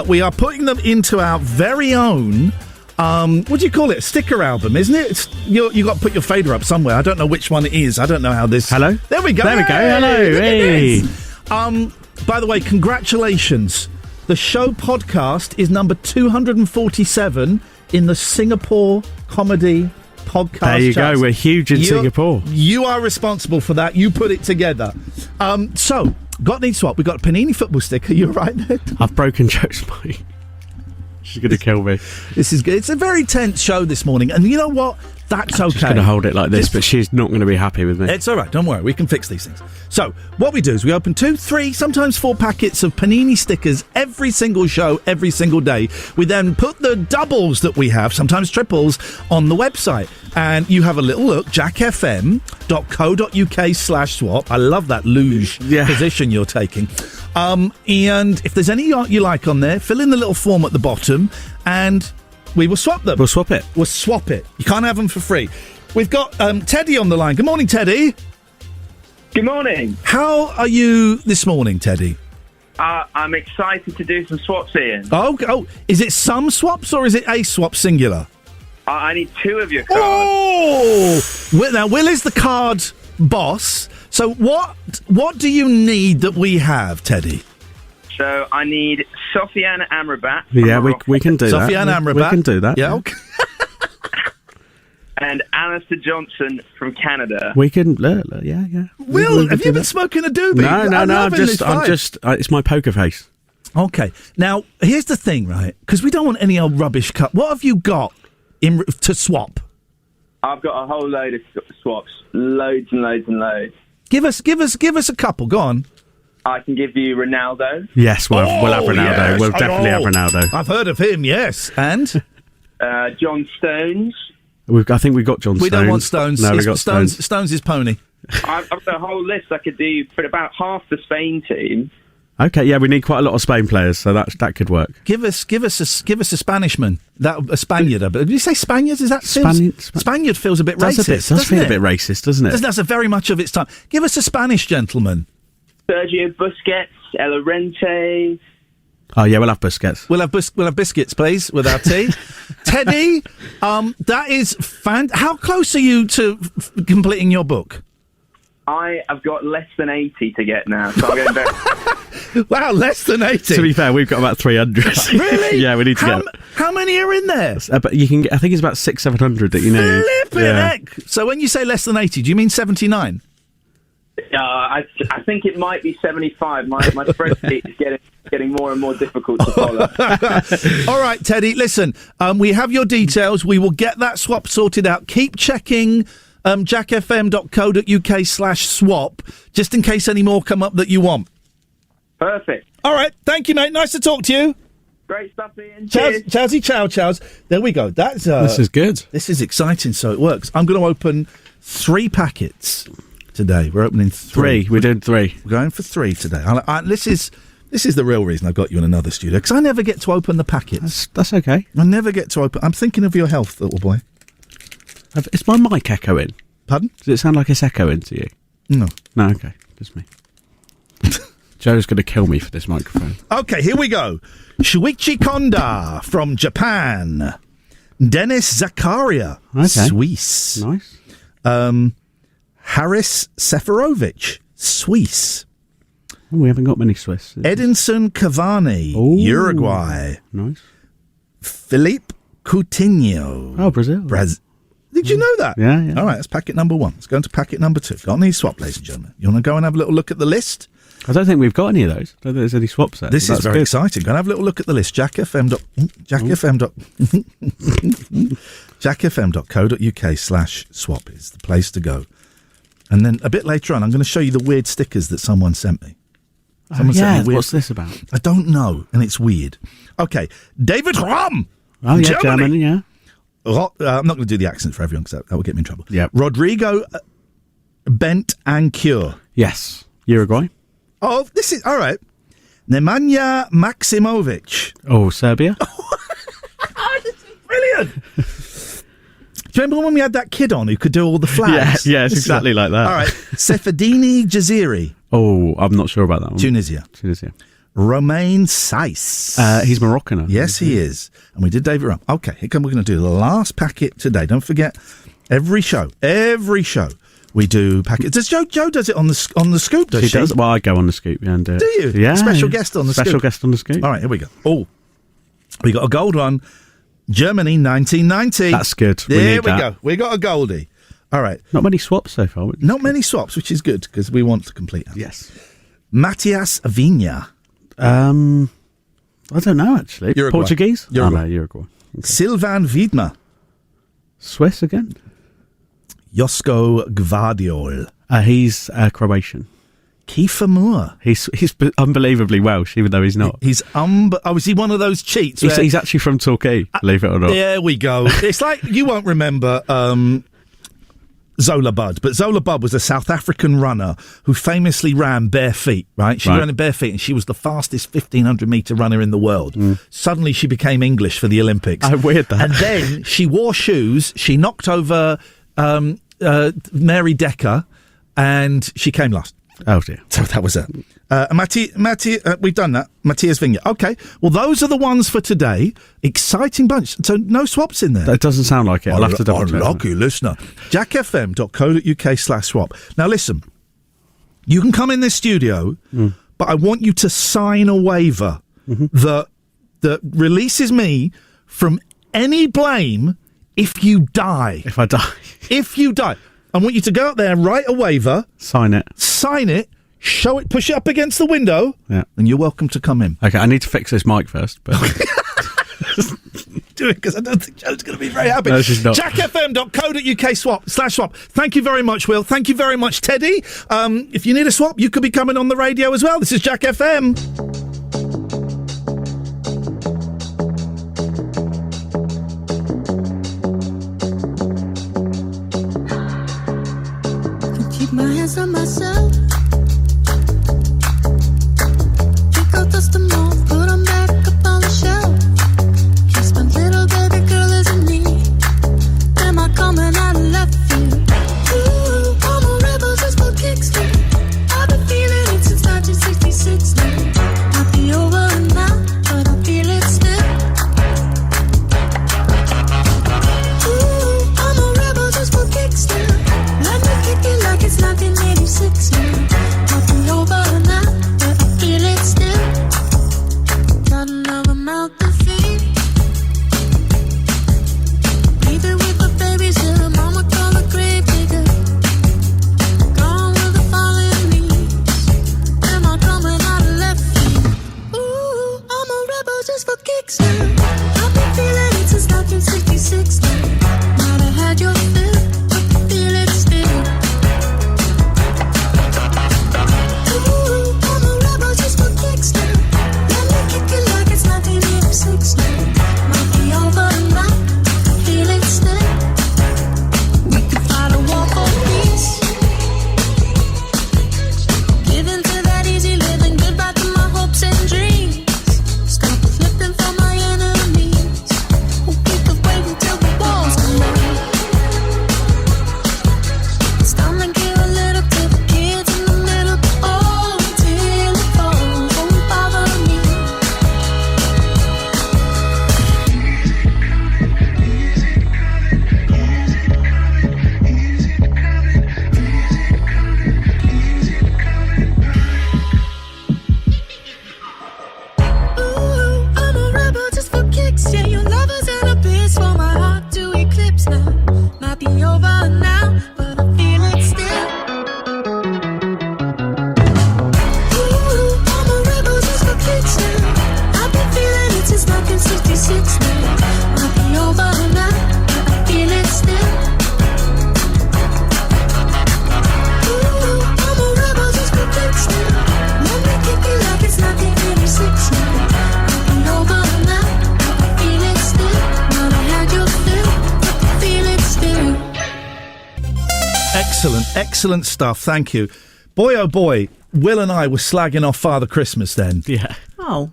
We are putting them into our very own what do you call it? A sticker album, isn't it? You got to put your fader up somewhere. I don't know which one it is. I don't know how this... Hello? There we go. There we go. Hello. Hey. By the way, congratulations. The show podcast is number 247 in the Singapore Comedy Podcast. There you charts. go. We're huge in Singapore. You are responsible for that. You put it together. So, got any swap? We got a Panini football sticker. You're right there. I've broken Joe's mic. She's going to kill me. This is good. It's a very tense show this morning. And you know what? That's okay. I'm just going to hold it like this, but she's not going to be happy with me. It's all right. Don't worry. We can fix these things. So, what we do is we open 2, 3, sometimes 4 packets of Panini stickers every single show, every single day. We then put the doubles that we have, sometimes triples, on the website. And you have a little look, jackfm.co.uk/swap. I love that luge position you're taking. And if there's any you like on there, fill in the little form at the bottom and we will swap them. We'll swap it. We'll swap it. You can't have them for free. We've got Teddy on the line. Good morning, Teddy. Good morning. How are you this morning, Teddy? I'm excited to do some swaps, Ian. Oh, is it some swaps or is it a swap singular? I need 2 of your cards. Oh! Now, Will is the card boss. So what do you need that we have, Teddy? So I need Sofiane Amrabat. Yeah, we can do that. Sofiane Amrabat. We can do that. Yeah, okay. And Alistair Johnson from Canada. We can, yeah. Will, have you been smoking a doobie? No, I'm just, it's my poker face. Okay. Now, here's the thing, right? Because we don't want any old rubbish cut. What have you got to swap? I've got a whole load of swaps. Loads and loads and loads. Give us a couple. Go on. I can give you Ronaldo. Yes, we'll have Ronaldo. Yes. We'll definitely have Ronaldo. I've heard of him, yes. And? John Stones. I think we've got John Stones. We don't want Stones. No, we got Stones. Stones is pony. I've got a whole list. I could do for about half the Spain team. Okay, yeah, we need quite a lot of Spain players, so that could work. Give us a Spanishman. A Spaniard. But did you say Spaniards? Is that Spaniard feels a bit racist? Does feel a bit racist, doesn't it? That's a very much of its time. Give us a Spanish gentleman. Sergio Busquets, El Orente. Oh yeah, we'll have Busquets. We'll have biscuits, please, with our tea. Teddy, that is How close are you to completing your book? I have got less than 80 to get now, so I'm going back. Wow, less than 80. To be fair, we've got about 300. Really? Yeah, we need to get. How many are in there? But you can get. I think it's about 600-700 that you need. Flippin' heck! So when you say less than 80, do you mean 79? I think it might be 75. My spreadsheet is getting more and more difficult to follow. All right, Teddy, listen, we have your details. We will get that swap sorted out. Keep checking jackfm.co.uk/swap just in case any more come up that you want. Perfect. All right, thank you, mate. Nice to talk to you. Great stuff, Ian. Chowsy chows. There we go. That's this is good. This is exciting, so it works. I'm going to open 3 packets today. We're opening 3. We're doing 3. We're going for 3 today. This is the real reason I got you in another studio, because I never get to open the packets. That's okay. I never get to open. I'm thinking of your health, little boy. Is my mic echoing? Pardon? Does it sound like it's echoing to you? No. No, okay. Just me. Joe's going to kill me for this microphone. Okay, here we go. Shuichi Konda from Japan. Dennis Zakaria, Swiss. Nice. Haris Seferovic, Swiss. Oh, we haven't got many Swiss. Edinson Cavani, Uruguay. Nice. Philippe Coutinho. Oh, Brazil. Did you know that? Yeah. All right, that's packet number 1. Let's go into packet number 2. Got any swap, ladies and gentlemen? You want to go and have a little look at the list? I don't think we've got any of those. I don't think there's any swaps there. This is very exciting. Go and have a little look at the list. jackfm.co.uk/swap is the place to go. And then a bit later on, I'm going to show you the weird stickers that someone sent me. Sent me weird... What's this about? I don't know, and it's weird. Okay, David Rahm. Oh, yeah, Germany, yeah. I'm not going to do the accent for everyone because that will get me in trouble. Yeah. Rodrigo Bentancur. Yes. Uruguay. Oh, this is... All right. Nemanja Maksimovic. Oh, Serbia. This is brilliant. Do you remember when we had that kid on who could do all the flags? Yeah, it's exactly like that. All right. Seferdini Jaziri. Oh, I'm not sure about that one. Tunisia. Romain Saiss. He's Moroccan. Yes, he is. And we did David Rum. Okay, here come. We're going to do the last packet today. Don't forget, every show, we do packets. Does Joe does it on the scoop? Does she? Does. Well, I go on the scoop and do it. Do you? Yeah. Special guest on the scoop. Special guest on the scoop. All right, here we go. Oh, we got a gold one. Germany, 1990. That's good. There we go. We got a goldie. All right. Not many swaps so far. Not many swaps, which is good because we want to complete that. Yes. Matthias Vinha. I don't know, actually. Uruguay. Portuguese? Uruguay. Oh, no, Uruguay. Okay. Sylvan Wiedmer. Swiss again? Josko Gvardiol. He's Croatian. Kiefer Moore. He's unbelievably Welsh, even though he's not. Is he one of those cheats? He's actually from Torquay, believe it or not. There we go. It's like you won't remember Zola Budd, but Zola Budd was a South African runner who famously ran bare feet, right? She ran in bare feet and she was the fastest 1,500-metre runner in the world. Suddenly she became English for the Olympics. Oh, weird that. And then she wore shoes, she knocked over Mary Decker, and she came last. Oh, dear. So that was it. We've done that. Matthias Vinha. Okay. Well, those are the ones for today. Exciting bunch. So no swaps in there. That doesn't sound like it. I'll have to double check. Lucky listener. jackfm.co.uk/swap. Now listen, you can come in this studio, but I want you to sign a waiver that releases me from any blame if you die. If I die. If you die. I want you to go out there and write a waiver. Sign it, show it, push it up against the window, and you're welcome to come in. Okay, I need to fix this mic first. But do it, because I don't think Joe's going to be very happy. No, she's not. jackfm.co.uk/swap. Thank you very much, Will. Thank you very much, Teddy. If you need a swap, you could be coming on the radio as well. This is Jack FM. My hands on myself. Pick up dust them all, put them back up on the shelf. Kiss my little baby girl isn't me. Am I coming out of left field? Ooh, I'm a rebel just for kicks. I've been feeling it since 1966 now. Might be over now, but I feel it still. Ooh, I'm a rebel just for kicks now. Let me kick it like it's 1986 now. Nothing over now, but I feel it still. Got another mouth to feed. Leaving with the babies till mama call a grave digger. Gone with the fallen leaves. Am I coming out of left field? Ooh, I'm a rebel just for kicks now. I've been feeling it since 1966 now. Might have had your fill, but I feel it still. Excellent stuff. Thank you. Boy, oh boy, Will and I were slagging off Father Christmas then. Yeah. Oh.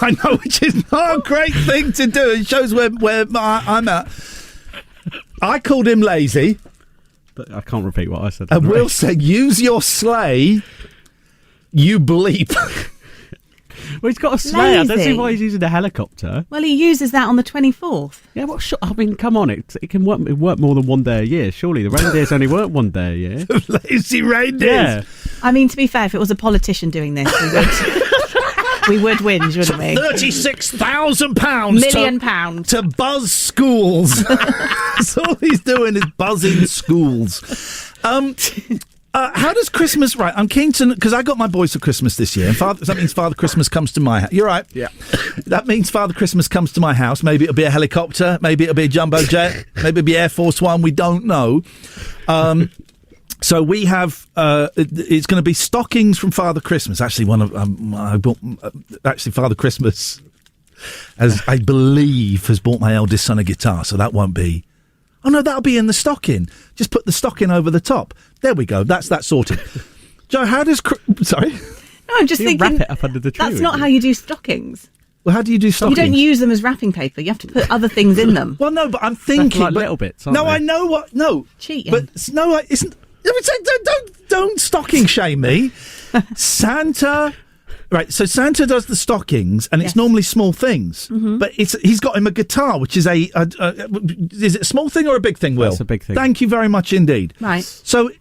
I know, which is not a great thing to do. It shows where I'm at. I called him lazy. But I can't repeat what I said. And Will said, use your sleigh, you bleep. Well, he's got a sleigh. I don't see Lazy. why he's using a helicopter. Well, he uses that on the 24th. Yeah, well, I mean, come on, it can work more than one day a year. Surely the reindeers only work one day a year. Lazy reindeers. Yeah. I mean, to be fair, if it was a politician doing this, we would whinge, wouldn't we? £36,000 Million pounds to buzz schools. That's all he's doing is buzzing schools. How does Christmas... Right, I'm keen to... Because I got my boys for Christmas this year, and that means Father Christmas comes to my house. You're right. Yeah. That means Father Christmas comes to my house. Maybe it'll be a helicopter. Maybe it'll be a jumbo jet. Maybe it'll be Air Force One. We don't know. So we have... it's going to be stockings from Father Christmas. Actually, I bought... actually, Father Christmas, as I believe, has bought my eldest son a guitar, so that won't be... Oh, no, that'll be in the stocking. Just put the stocking over the top. There we go. That's that sorted. Joe, how does... Sorry? No, I'm just thinking... wrap it up under the tree. That's not how you do stockings. Well, how do you do stockings? You don't use them as wrapping paper. You have to put other things in them. Well, no, but I'm thinking... Like little bits, aren't No, they? I know what... No. Cheating. But, no, isn't... Don't stocking shame me. Santa... Right, so Santa does the stockings, and it's normally small things. Mm-hmm. But he's got him a guitar, which is is it a small thing or a big thing, Will? That's a big thing. Thank you very much indeed. Right. So,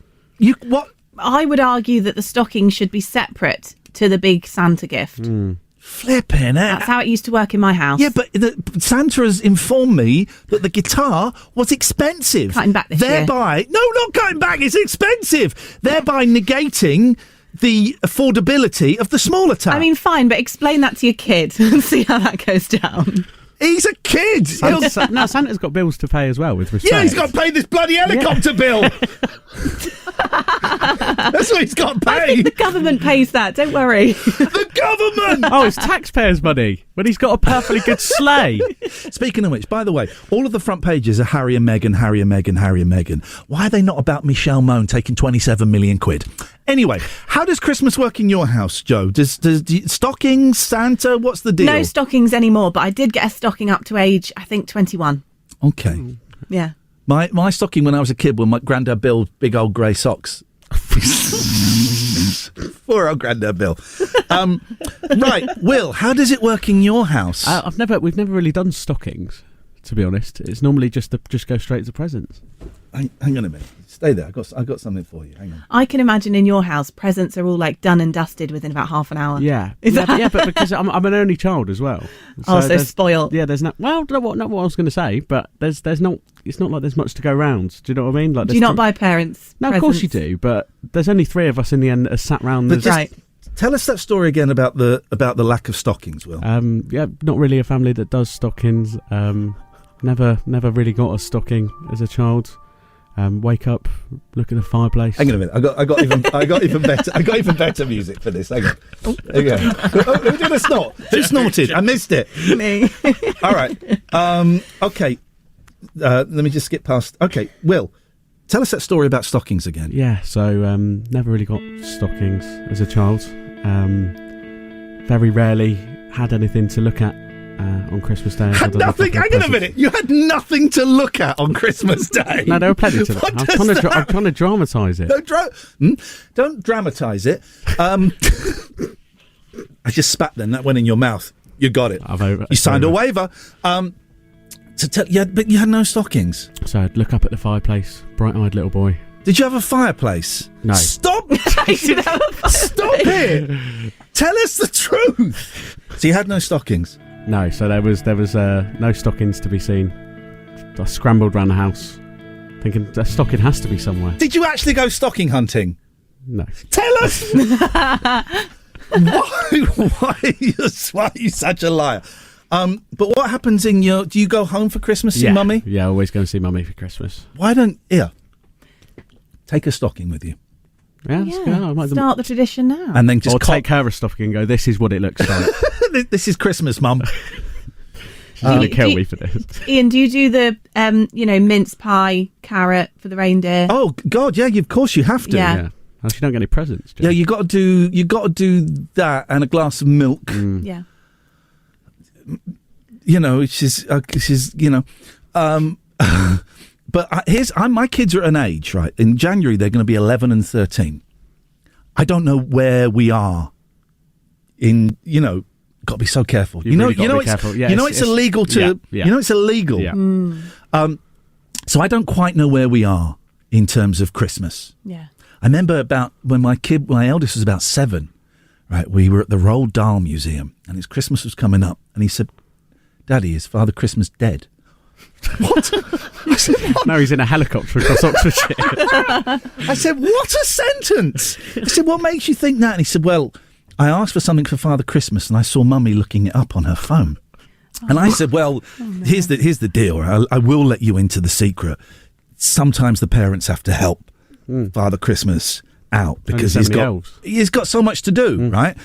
what... I would argue that the stocking should be separate to the big Santa gift. Flipping it. That's how it used to work in my house. Yeah, but Santa has informed me that the guitar was expensive. Cutting back this year. Thereby... No, not cutting back, it's expensive. Thereby negating... the affordability of the smaller tab. I mean, fine, but explain that to your kid and see how that goes down. He's a kid. Santa's got bills to pay as well, with respect. Yeah, he's got to pay this bloody helicopter bill. That's what he's got to pay. I think the government pays that, don't worry. The government! Oh, it's taxpayers' money when he's got a perfectly good sleigh. Speaking of which, by the way, all of the front pages are Harry and Meghan, Harry and Meghan, Harry and Meghan. Why are they not about Michelle Mone taking 27 million quid? Anyway, how does Christmas work in your house, Joe? Does stockings, Santa, what's the deal? No stockings anymore, but I did get a stocking up to age, I think, 21. Okay. Yeah. My stocking when I was a kid, when my granddad built big old grey socks. Poor old granddad Bill. Right, Will, how does it work in your house? We've never really done stockings, to be honest. It's normally just go straight to presents. Hang on a minute. Stay there. I've got something for you. Hang on. I can imagine in your house, presents are all like done and dusted within about half an hour. Yeah, Is but because I'm an only child as well. So there's- spoiled. Yeah, there's not. Well, not what I was going to say, but there's not. It's not like there's much to go round. Do you know what I mean? Like, Do you not buy parents No, presents? of course you do. But there's only three of us in the end that are sat round. But just tell us that story again about the lack of stockings, Will. Yeah, not really a family that does stockings. Never really got a stocking as a child. Wake up, look at the fireplace. Hang on a minute. I got even better music for this. Hang on. There you go. Who did a snort? Who snorted? I missed it. Me. All right. Okay. Let me just skip past. Okay, Will, tell us that story about stockings again. Yeah. So never really got stockings as a child. Very rarely had anything to look at on Christmas Day. Had nothing. Hang on a minute. You had nothing to look at on Christmas Day. No, there were plenty to look at. I'm trying to dramatise it. No, don't dramatise it. I just spat then. That went in your mouth. You got it. You signed a waiver. But you had no stockings. So I'd look up at the fireplace, bright-eyed little boy. Did you have a fireplace? No. Stop! Stop it! Tell us the truth. So you had no stockings. No, so there was no stockings to be seen. I scrambled around the house, thinking a stocking has to be somewhere. Did you actually go stocking hunting? No. Tell us. Why are you such a liar? But what happens do you go home for Christmas, see Mummy? Yeah, I always go and see Mummy for Christmas. Why take a stocking with you? Yeah, that's good. I might Start the tradition now. And then just take her a stocking and go, this is what it looks like. This is Christmas, Mum. She's going to kill me for this. Ian, do you do the, mince pie, carrot for the reindeer? Oh, God, yeah, of course you have to. Yeah. Oh, she don't get any presents, Yeah, you got to do that and a glass of milk. Yeah. Which is but my kids are at an age, right? In January, they're going to be 11 and 13. I don't know where we are in, got to be so careful. You've really got to be careful. Yeah, it's illegal to. Yeah. You know it's illegal. Yeah. So I don't quite know where we are in terms of Christmas. Yeah. I remember about when my eldest was about 7. Right, we were at the Roald Dahl Museum, and his Christmas was coming up, and he said, "Daddy, is Father Christmas dead?" What? I said, what? No, he's in a helicopter across Oxfordshire. I said, what a sentence! I said, what makes you think that? And he said, well, I asked for something for Father Christmas, and I saw Mummy looking it up on her phone. And I said, well, here's the deal. I will let you into the secret. Sometimes the parents have to help Father Christmas out because he's got so much to do, right?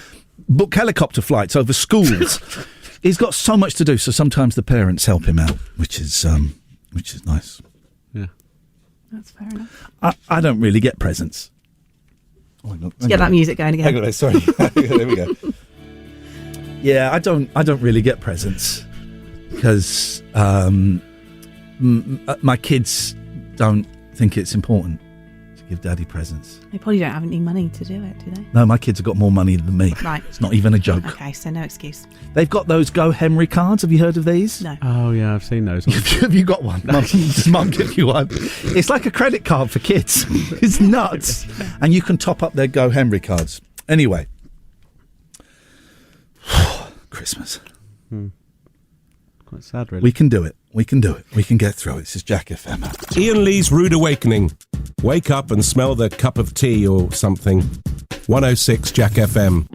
Book helicopter flights over schools. He's got so much to do, so sometimes the parents help him out, which is nice. Yeah, that's fair enough. I don't really get presents. Oh my God! Get that music going again. Hang on, sorry. There we go. Yeah, I don't really get presents because my kids don't think it's important to give Daddy presents. They probably don't have any money to do it, do they? No, my kids have got more money than me. Right. It's not even a joke. Okay, so no excuse. They've got those Go Henry cards. Have you heard of these? No. Oh, yeah, I've seen those. Have you got one? Mum give you one. It's like a credit card for kids. It's nuts. And you can top up their Go Henry cards. Anyway. Christmas. Quite sad, really. We can do it. We can do it. We can get through it. This is Jack FM. Iain Lee's Rude Awakening. Wake up and smell the cup of tea or something. 106 Jack FM.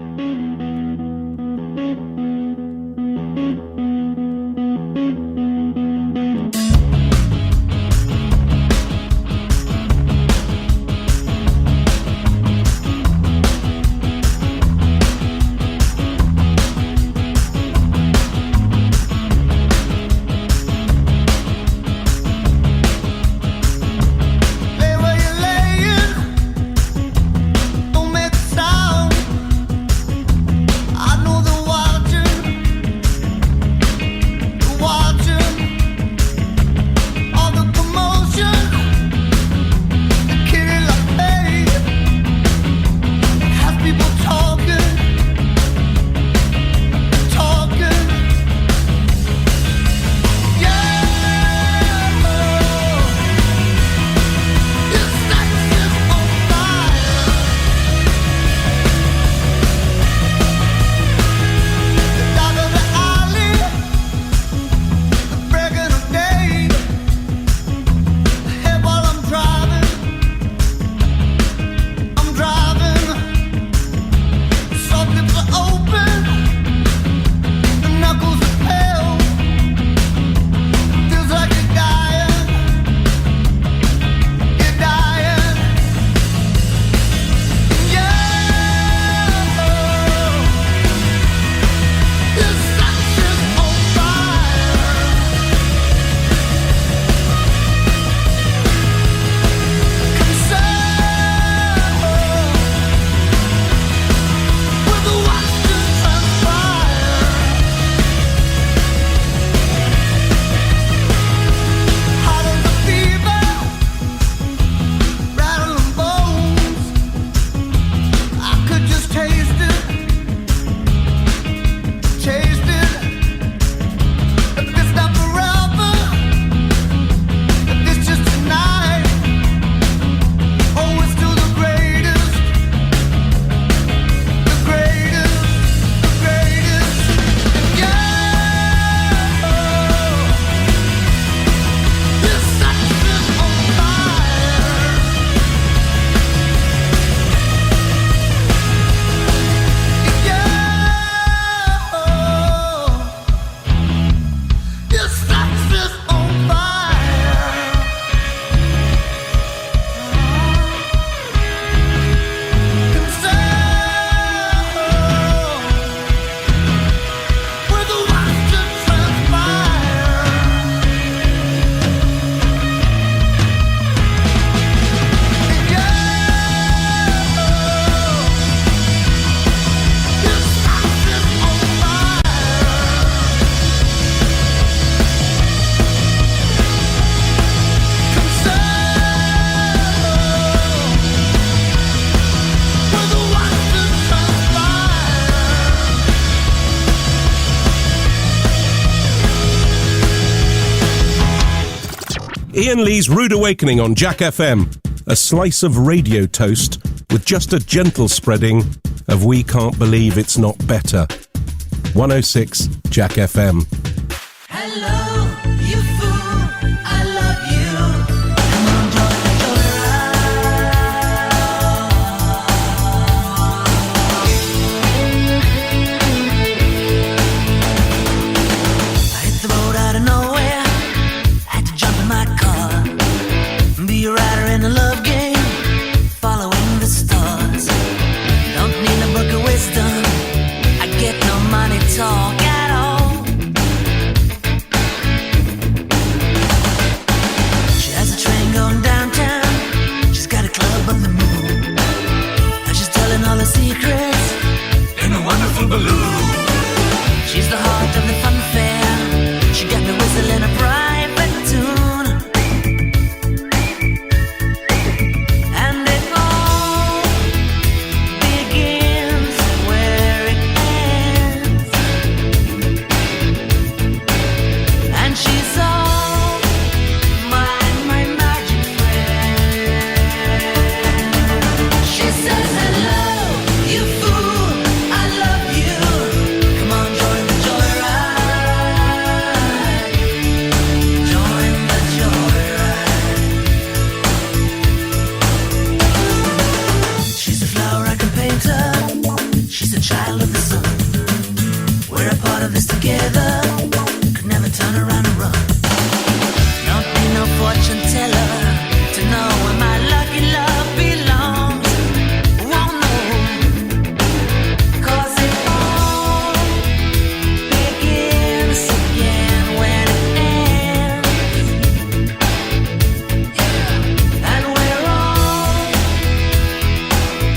Lay where you're laying, don't make a sound. Iain Lee's Rude Awakening on Jack FM. A slice of radio toast with just a gentle spreading of We Can't Believe It's Not Better. 106 Jack FM. Hello, you fool, I love you. Come on, join the I hit the road out of nowhere, had to jump in my car, be a rider in a love game, following the stars. Don't need a book of wisdom, I get no money talk at all. She has a train going downtown, she's got a club on the moon, and she's telling all her secrets in a wonderful balloon. She's the heart of the fun fair, she got me whistling a private tune, and it all begins where it ends, and she's all my magic friend. She says, hello, you fool, I love you. Come on, join the joyride. Join the joyride. She's a flower I can paint her. She's a child of the sun. We're a part of this together. Could never turn around and run. Don't need no fortune teller to know where my lucky love belongs. Won't know, 'cause it all begins again when it ends. And we're all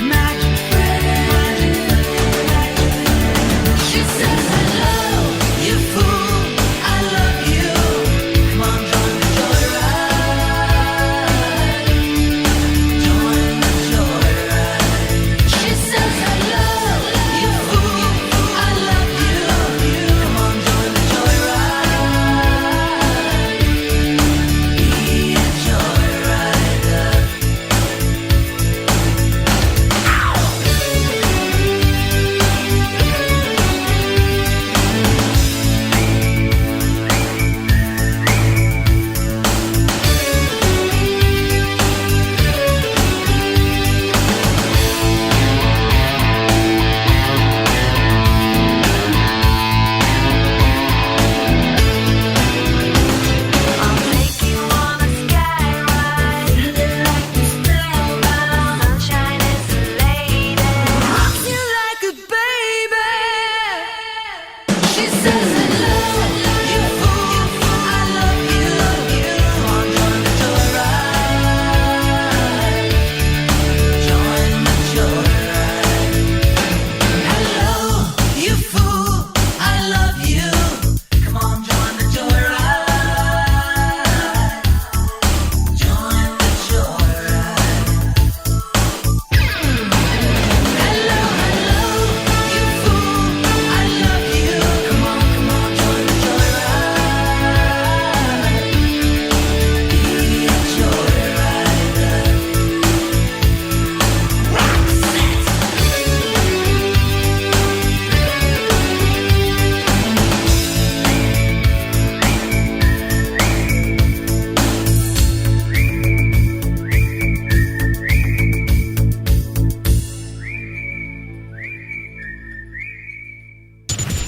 magic friends. She says, hello, you fool, I love you. Come on, join the joyride. Join the joyride. She says, hello, you fool, I love you. Come on, join the joyride. Be a joyrider. I'll take you on a sky ride, feeling like you're spellbound. Sunshine is a lady, rocks you like a baby. She says, hello, you fool, I love you. Come on, join the joyride. Join the joyride. Hello, you fool, I love you. Come on, join the joyride. Join the joyride. Hello, you fool, I love you. Come on, join the joyride. Be a joyrider. Rock set.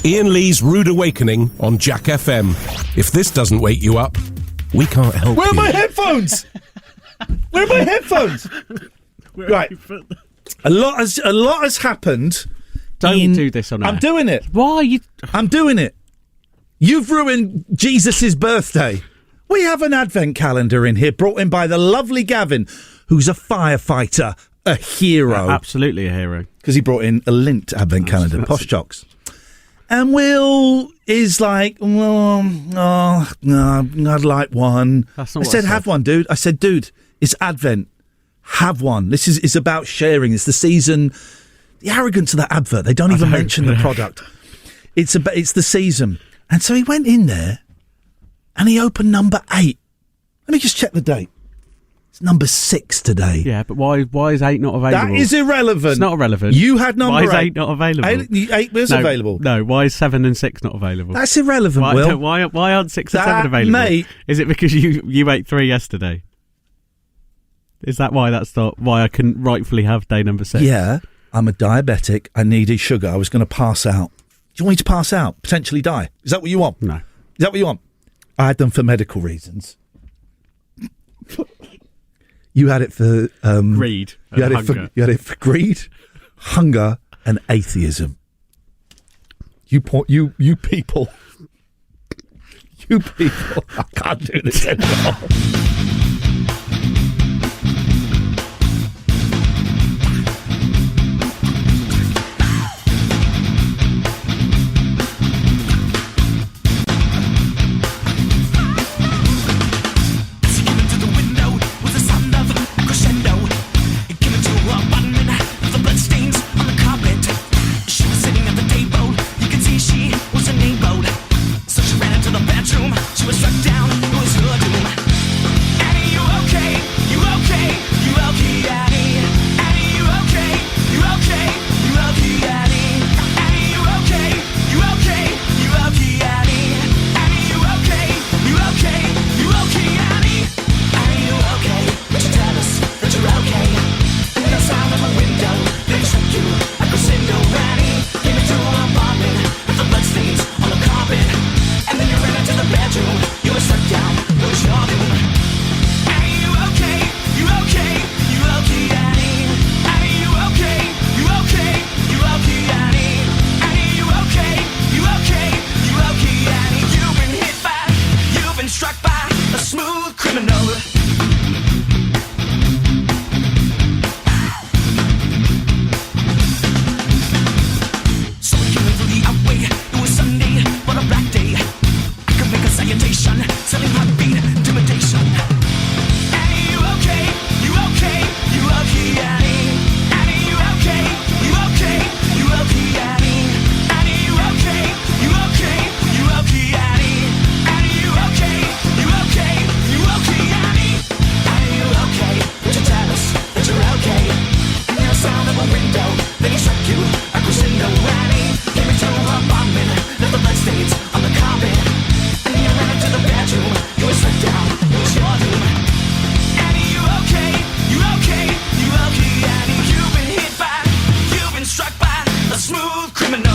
Iain Lee's Rude Awakening on Jack FM. If this doesn't wake you up, we can't help Where are you. my headphones? Where are my headphones? Right. A lot has happened. Don't do this on air. I'm doing it. Why are you? I'm doing it. You've ruined Jesus' birthday. We have an advent calendar in here brought in by the lovely Gavin, who's a firefighter, a hero. Absolutely a hero. Because he brought in a lint advent calendar, Posh Jocks. And Will is like, well, no, I'd like one. That's I not what said, have one, dude. I said, dude, it's Advent. Have one. This is about sharing. It's the season. The arrogance of that advert. They don't even mention the product. It's the season. And so he went in there and he opened number 8. Let me just check the date. It's number 6 today. Yeah, but why is 8 not available? That is irrelevant. It's not irrelevant. You had number 8. Why is 8 not available? 8 was available. No, why is 7 and 6 not available? That's irrelevant, why, Will. Why aren't 6 and 7 available? Mate. Is it because you ate 3 yesterday? Is that why that's not why I couldn't rightfully have day number 6? Yeah, I'm a diabetic. I needed sugar. I was going to pass out. Do you want me to pass out? Potentially die? Is that what you want? No. Is that what you want? I had them for medical reasons. You had it for greed. You had it for greed, hunger, and atheism. You people. You people. I can't do this anymore. She was struck down, it was her doom. Annie, you okay? You okay? You okay, Annie? Annie, you okay? You okay? You okay, Annie? Annie, you okay? You okay? You okay, Annie? Annie, you okay? You okay? You okay, Annie? Annie, you okay? Would you tell us that you're okay? And the sound of a window, they struck you like a crescendo, Annie. Came into an apartment with the bloodstains on the carpet. And then you ran into the bedroom. You were struck down. It was your doom. Annie, you okay? You okay? You okay, Annie? Annie, you okay? You okay? You okay, Annie? Annie, you okay? You okay? You okay, Annie? You've been hit by, you've been struck by a smooth criminal. So you went through the outway. It was Sunday, but a black day. Salutation, selling heartbeat, intimidation. Annie, you okay? You okay? You okay, Annie? Annie, you okay? You okay? You okay, Annie? Annie, you okay? You okay? You okay, Annie? Annie, you okay? You okay? You okay, Annie? Annie, you okay? Would you tell us that you're okay? And the sound of a window, then he struck you like crescendo, Annie. Came into her apartment, left the bloodstains on the carpet. To the bedroom, you were struck down, it was your doom. Annie, you okay? You okay? You okay, Annie? You've been hit by, you've been struck by a smooth criminal.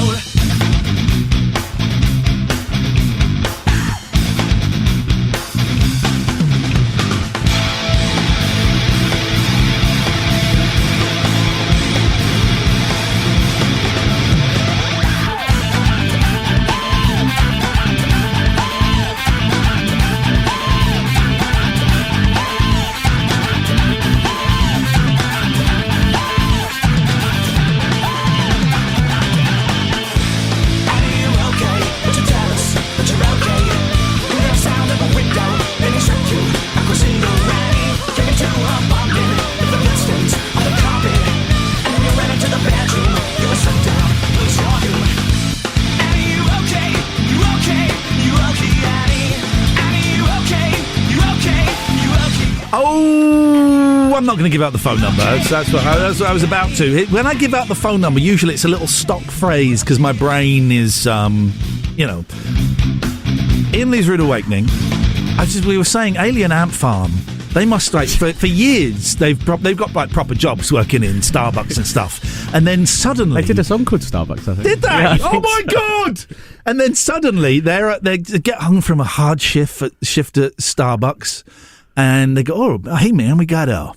I'm not going to give out the phone number. That's what I was about to. When I give out the phone number, usually it's a little stock phrase because my brain is, Ian Lee's Rude Awakening. We were saying Alien Ant Farm. They must for years. They've got like proper jobs working in Starbucks and stuff. And then suddenly they did a song called Starbucks. I think. Did they? Yeah, oh my God! And then suddenly they get hung from a hard shift at Starbucks, and they go, "Oh, hey man, we got a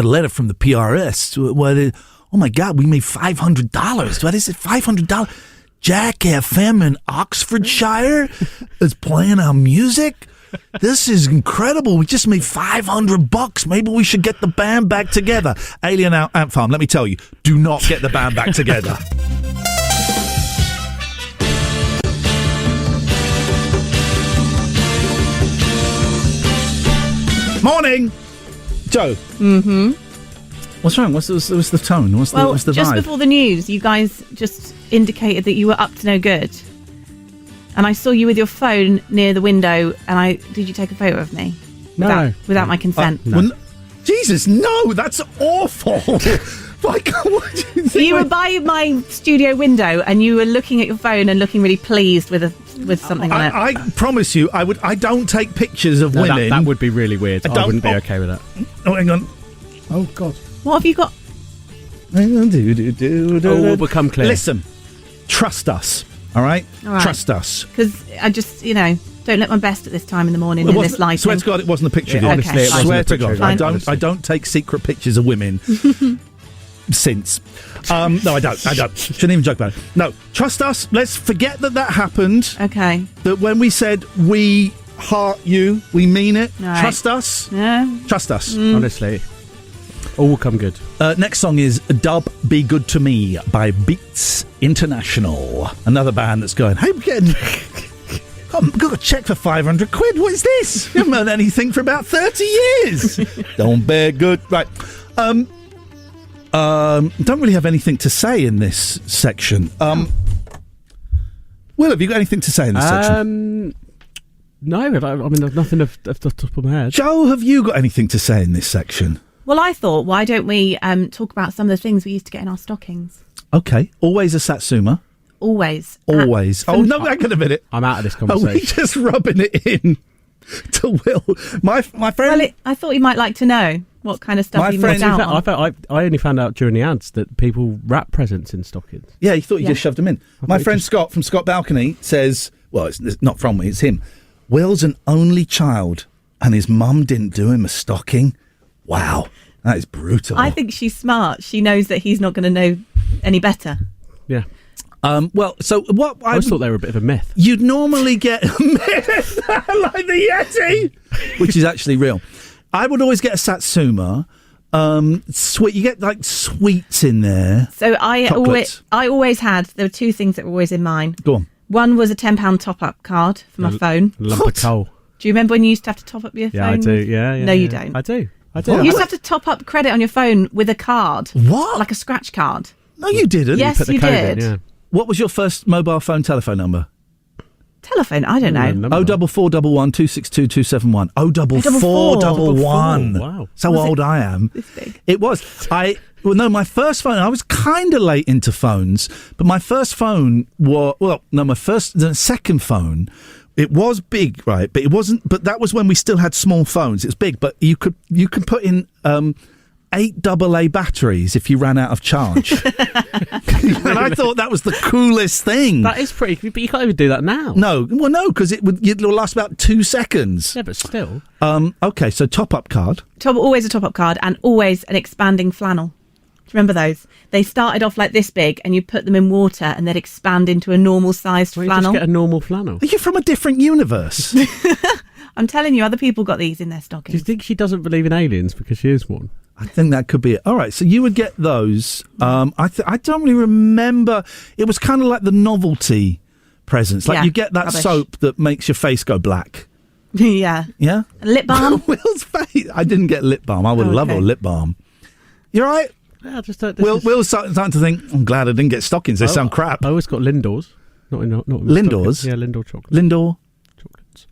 letter from the PRS where oh my God, we made $500. What is it? $500? Jack FM in Oxfordshire is playing our music. This is incredible. We just made $500. Maybe we should get the band back together." Alien Ant Farm, let me tell you, do not get the band back together. Morning, Joe. Mm-hmm. What's wrong? What's the tone? What's the vibe? Just before the news, you guys just indicated that you were up to no good. And I saw you with your phone near the window, and did you take a photo of me? No. without my consent. Well, Jesus, no, that's awful. My God, what do you think? You were by my studio window and you were looking at your phone and looking really pleased with something on it. I promise you, I don't take pictures of women. That would be really weird. I wouldn't be okay with that. Oh, hang on. Oh, God. What have you got? All will become clear. Listen, trust us, all right? Trust us. Because I just, don't look my best at this time in the morning in this lighting. Swear to God, it wasn't a picture of you. Honestly, it wasn't Swear a to picture God, of you. I don't take secret pictures of women. Since. No, I don't. Shouldn't even joke about it. No, trust us. Let's forget that happened. Okay. That when we said we heart you, we mean it. Right. Trust us. Yeah. Trust us. Honestly, all will come good. Next song is Dub Be Good To Me by Beats International. Another band that's going, hey, we're getting... got a check for 500 quid. What is this? We haven't earned anything for about 30 years. Don't be good. Right. Don't really have anything to say in this section. Will, have you got anything to say in this section? No, I mean, there's nothing off the top of my head. Joe, have you got anything to say in this section? Well, I thought, why don't we talk about some of the things we used to get in our stockings? Okay. Always a Satsuma. Always. Always. Oh, no, hang on a minute. I'm out of this Are conversation. we just rubbing it in to Will? My friend... Well, I thought you might like to know what kind of stuff you missed out on. I only found out during the ads that people wrap presents in stockings. Yeah, you thought you just shoved them in. My friend Scott from Scott Balcony says, well, it's not from me, it's him. Will's an only child and his mum didn't do him a stocking. Wow, that is brutal. I think she's smart. She knows that he's not going to know any better. Yeah. Well, so what... I always thought they were a bit of a myth. You'd normally get a myth like the Yeti, which is actually real. I would always get a Satsuma. Sweet. You get like sweets in there. So I Chocolates. always had. There were two things that were always in mine. Go on. One was a £10 top-up card for my phone. Lump of coal. Do you remember when you used to have to top up your phone? Yeah, I do. Yeah. No, you don't. I do. You used to have to top up credit on your phone with a card. What? Like a scratch card. No, you didn't. Yes, put the you code did. in, yeah. What was your first mobile phone telephone number? Telephone? I don't know. 04411 262 271. 04411. Wow. So Was old it I am. this big? It was. My first phone, I was kind of late into phones, but my first phone the second phone, it was big, right? But it wasn't, but that was when we still had small phones. It's big, but you could put in, 8 AA batteries if you ran out of charge. And I thought that was the coolest thing. That is pretty, but you can't even do that now. No, because it'll last about 2 seconds. Yeah, but still. Okay, so top-up card. Always a top-up card and always an expanding flannel. Do you remember those? They started off like this big and you put them in water and they'd expand into a normal-sized Why don't you flannel. just get a normal flannel? Are you from a different universe? I'm telling you, other people got these in their stockings. Do you think she doesn't believe in aliens because she is one? I think that could be it. All right, so you would get those. I don't really remember. It was kind of like the novelty presents. Like you get that rubbish. soap that makes your face go black. Yeah. Yeah? And lip balm? Will's face. I didn't get lip balm. I would love a lip balm. You all right? Yeah, Will's starting to think, I'm glad I didn't get stockings. They sound crap. I always got Lindors. Not in Lindors? stockings. Yeah, Lindor chocolate. Lindor? Chocolates.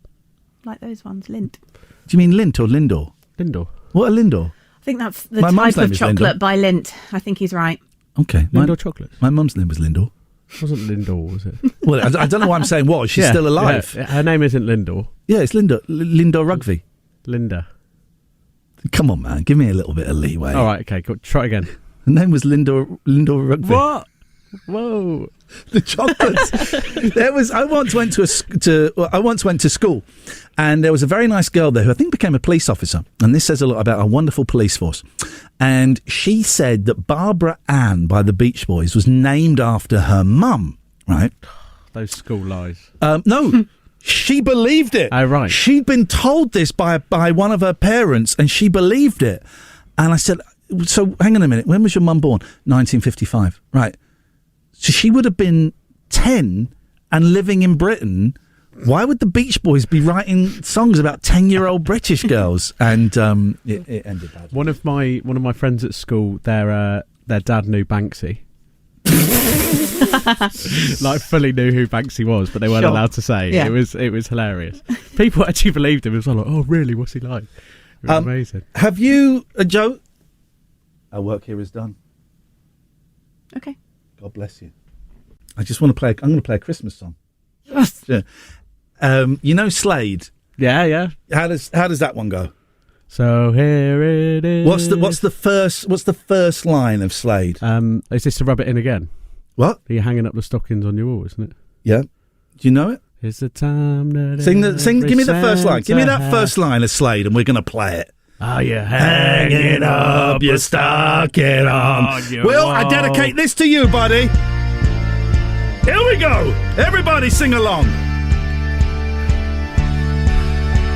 Like those ones, Lindt. Do you mean Lindt or Lindor? Lindor. What are Lindor? I think that's the My mum's type name of is chocolate Lindor. by Lindt. I think he's right. Okay. Lindor chocolates. My mum's name was Lindor. It wasn't Lindor, was it? Well, I don't know why I'm saying was. She's still alive. Yeah. Her name isn't Lindor. Yeah, it's Lindor Rugby. Linda. Come on, man. Give me a little bit of leeway. All right, okay, go, try again. Her name was Lindor Rugby. What? Whoa. The chocolates. I once went to school, and there was a very nice girl there who I think became a police officer. And this says a lot about our wonderful police force. And she said that Barbara Ann by the Beach Boys was named after her mum, right? Those school lies. No. She believed it. Oh, right. She'd been told this by one of her parents, and she believed it. And I said, so hang on a minute. When was your mum born? 1955. Right. So she would have been 10 and living in Britain. Why would the Beach Boys be writing songs about 10-year-old British girls? And it ended badly. One of my friends at school, their dad knew Banksy. Like fully knew who Banksy was, but they weren't allowed to say. Yeah. It was hilarious. People actually believed him. It was all like, oh, really? What's he like? It was amazing. Have you, Joe? Our work here is done. Okay. God bless you. I just want to play. I'm going to play a Christmas song. Yeah. You know Slade? Yeah. How does that one go? So here it is. What's the first line of Slade? Is this to rub it in again? What? You're hanging up the stockings on your wall, isn't it? Yeah. Do you know it? It's the time that Sing. Give me the first line. Give me that Santa first line of Slade, and we're going to play it. Are you hanging up your stocking on your Will, wall? I dedicate this to you, buddy. Here we go. Everybody sing along.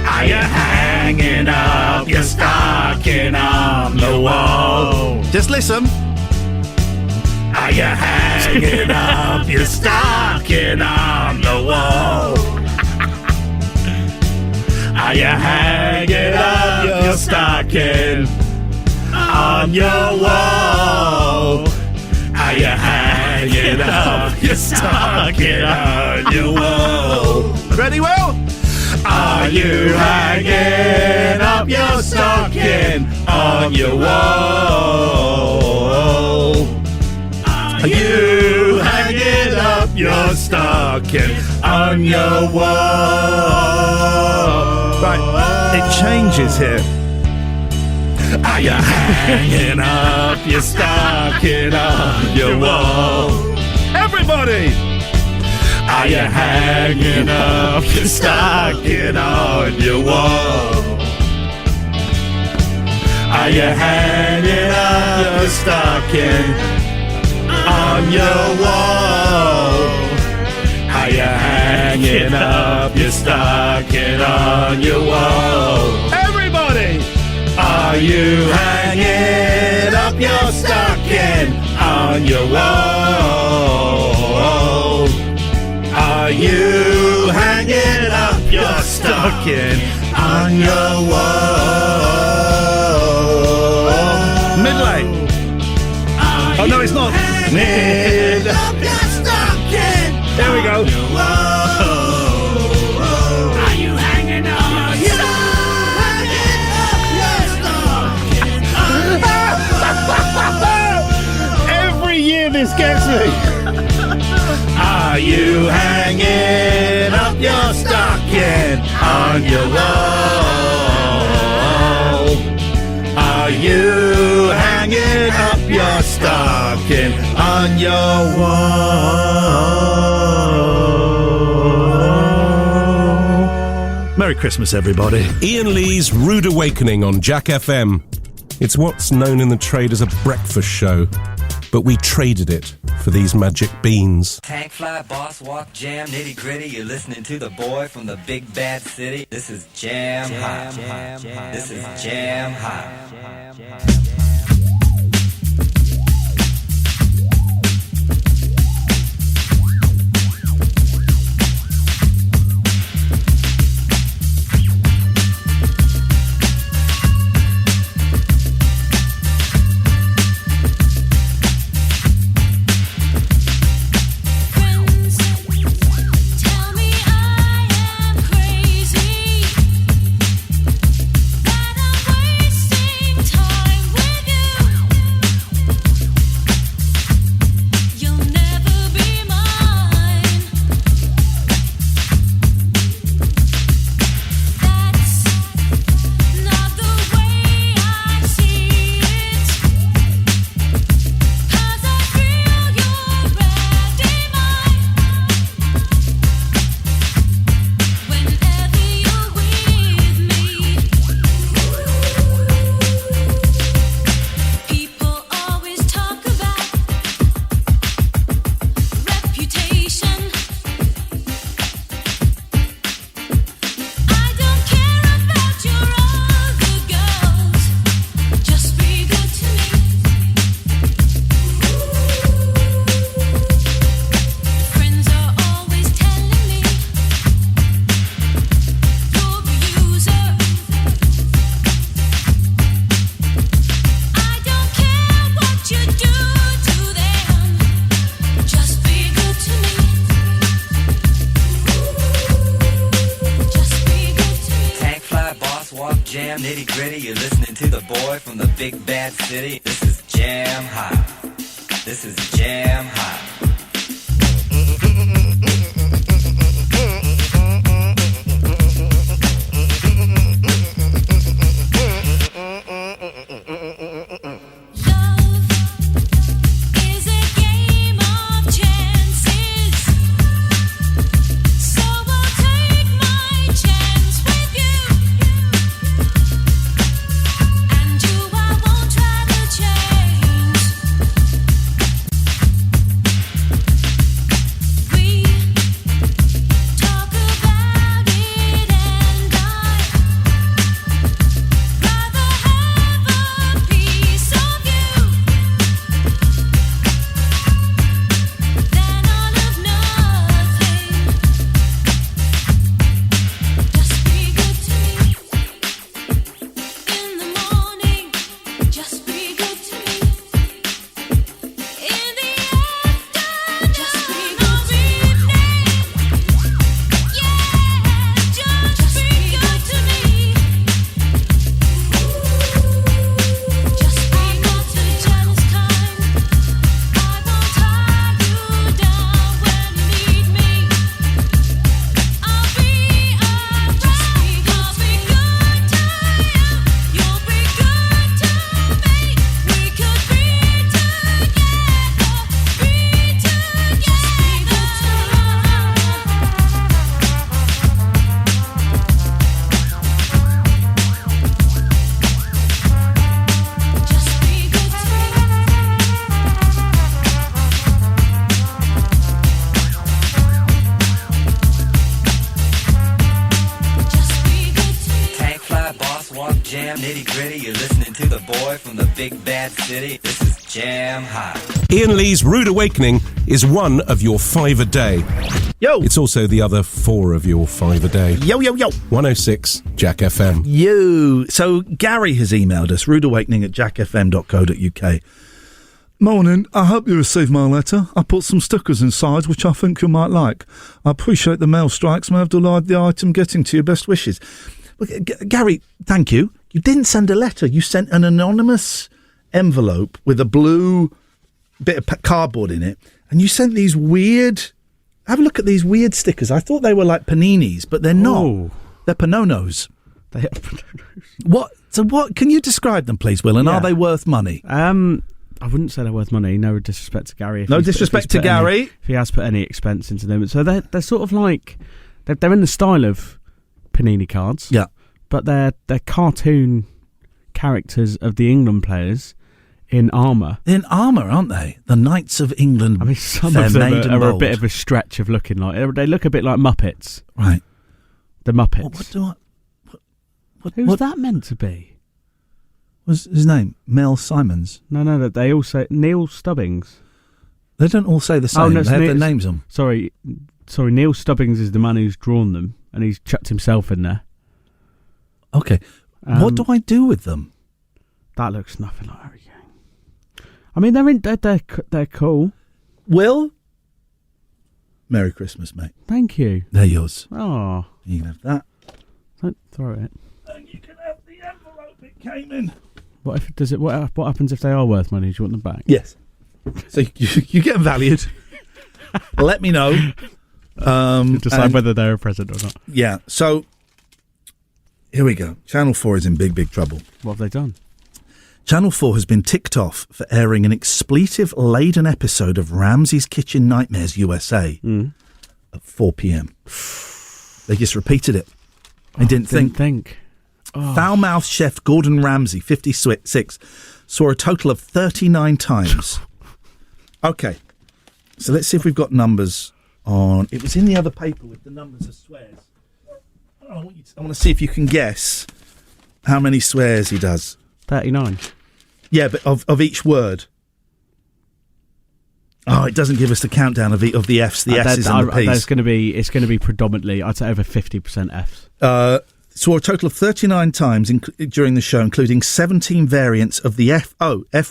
Are you hanging up your stocking on the wall? Just listen. Are you hanging up your stocking on the wall? Are you hanging up your stocking on your wall? Are you hanging up your stocking on your wall? Ready, Will? Are you hanging up your stocking on your wall? Are you hanging up your stocking on your wall? Right, it changes here. Are you hanging up your stocking on your wall? Everybody! Are you hanging up your stocking on your wall? Are you hanging up your stocking on your wall? Are you hanging up your stocking on your wall? Everybody! Are you hanging up your stocking on your wall? Are you hanging up your stocking on your wall? Mid-lane. Oh, no, it's not. Hanging up your stocking. There we go. Are you hanging up your stocking? Every year this gets me. Are you hanging up your stocking on your wall? Are you hanging up your stocking on your wall? Merry Christmas, everybody. Iain Lee's Rude Awakening on Jack FM. It's what's known in the trade as a breakfast show, but we traded it for these magic beans. Tank fly, boss walk, jam, nitty gritty. You're listening to the boy from the big bad city. This is Jam Hot. This is Jam Hot. Tell me I am crazy, that I'm wasting time jam, nitty gritty. You're listening to the boy from the big bad city. This is Jam Hot. This is Jam Hot. Iain Lee's Rude Awakening is one of your 5 a day. Yo! It's also the other 4 of your 5 a day. Yo, yo, yo! 106 Jack FM. Yo! So Gary has emailed us, rudeawakening@jackfm.co.uk. Morning, I hope you received my letter. I put some stickers inside which I think you might like. I appreciate the mail strikes, may have delayed the item getting to you. Best wishes. Gary, thank you. You didn't send a letter, you sent an anonymous envelope with a blue bit of cardboard in it, and you sent these weird... Have a look at these weird stickers. I thought they were like paninis, but they're not. Oh. They're Panonos. They are Panonos. What? So what? Can you describe them, please, Will? And are they worth money? I wouldn't say they're worth money. No disrespect to Gary. No disrespect to Gary. If he has put any expense into them. So they're sort of like... They're in the style of panini cards. Yeah. But they're cartoon characters of the England players in armour. In armour, aren't they? The Knights of England. I mean, some of them are a bit of a stretch of looking like. They look a bit like Muppets. Right. The Muppets. What's that meant to be? What's his name? Mel Simons? No. They all say Neil Stubbings. They don't all say the same. They have their names on. Sorry. Neil Stubbings is the man who's drawn them, and he's chucked himself in there. Okay. What do I do with them? That looks nothing like Harry Kane. I mean, they're cool. Will? Merry Christmas, mate. Thank you. They're yours. Oh. You can have that. Don't throw it. And you can have the envelope it came in. What happens if they are worth money? Do you want them back? Yes. So you get them valued. Let me know. Decide whether they're a present or not. Yeah. So here we go. Channel 4 is in big trouble. What have they done? Channel 4 has been ticked off for airing an expletive-laden episode of Ramsay's Kitchen Nightmares USA at 4 p.m. They just repeated it. They didn't think. Oh. Foul-mouthed chef Gordon Ramsay, 56, saw a total of 39 times. Okay, so let's see if we've got numbers on... It was in the other paper with the numbers of swears. I want to see if you can guess how many swears he does. 39. Yeah, but of each word. Oh, it doesn't give us the countdown of the Fs, the S's and the Ps. It's going to be predominantly, I'd say over 50% Fs. Saw a total of 39 times during the show, including 17 variants of the F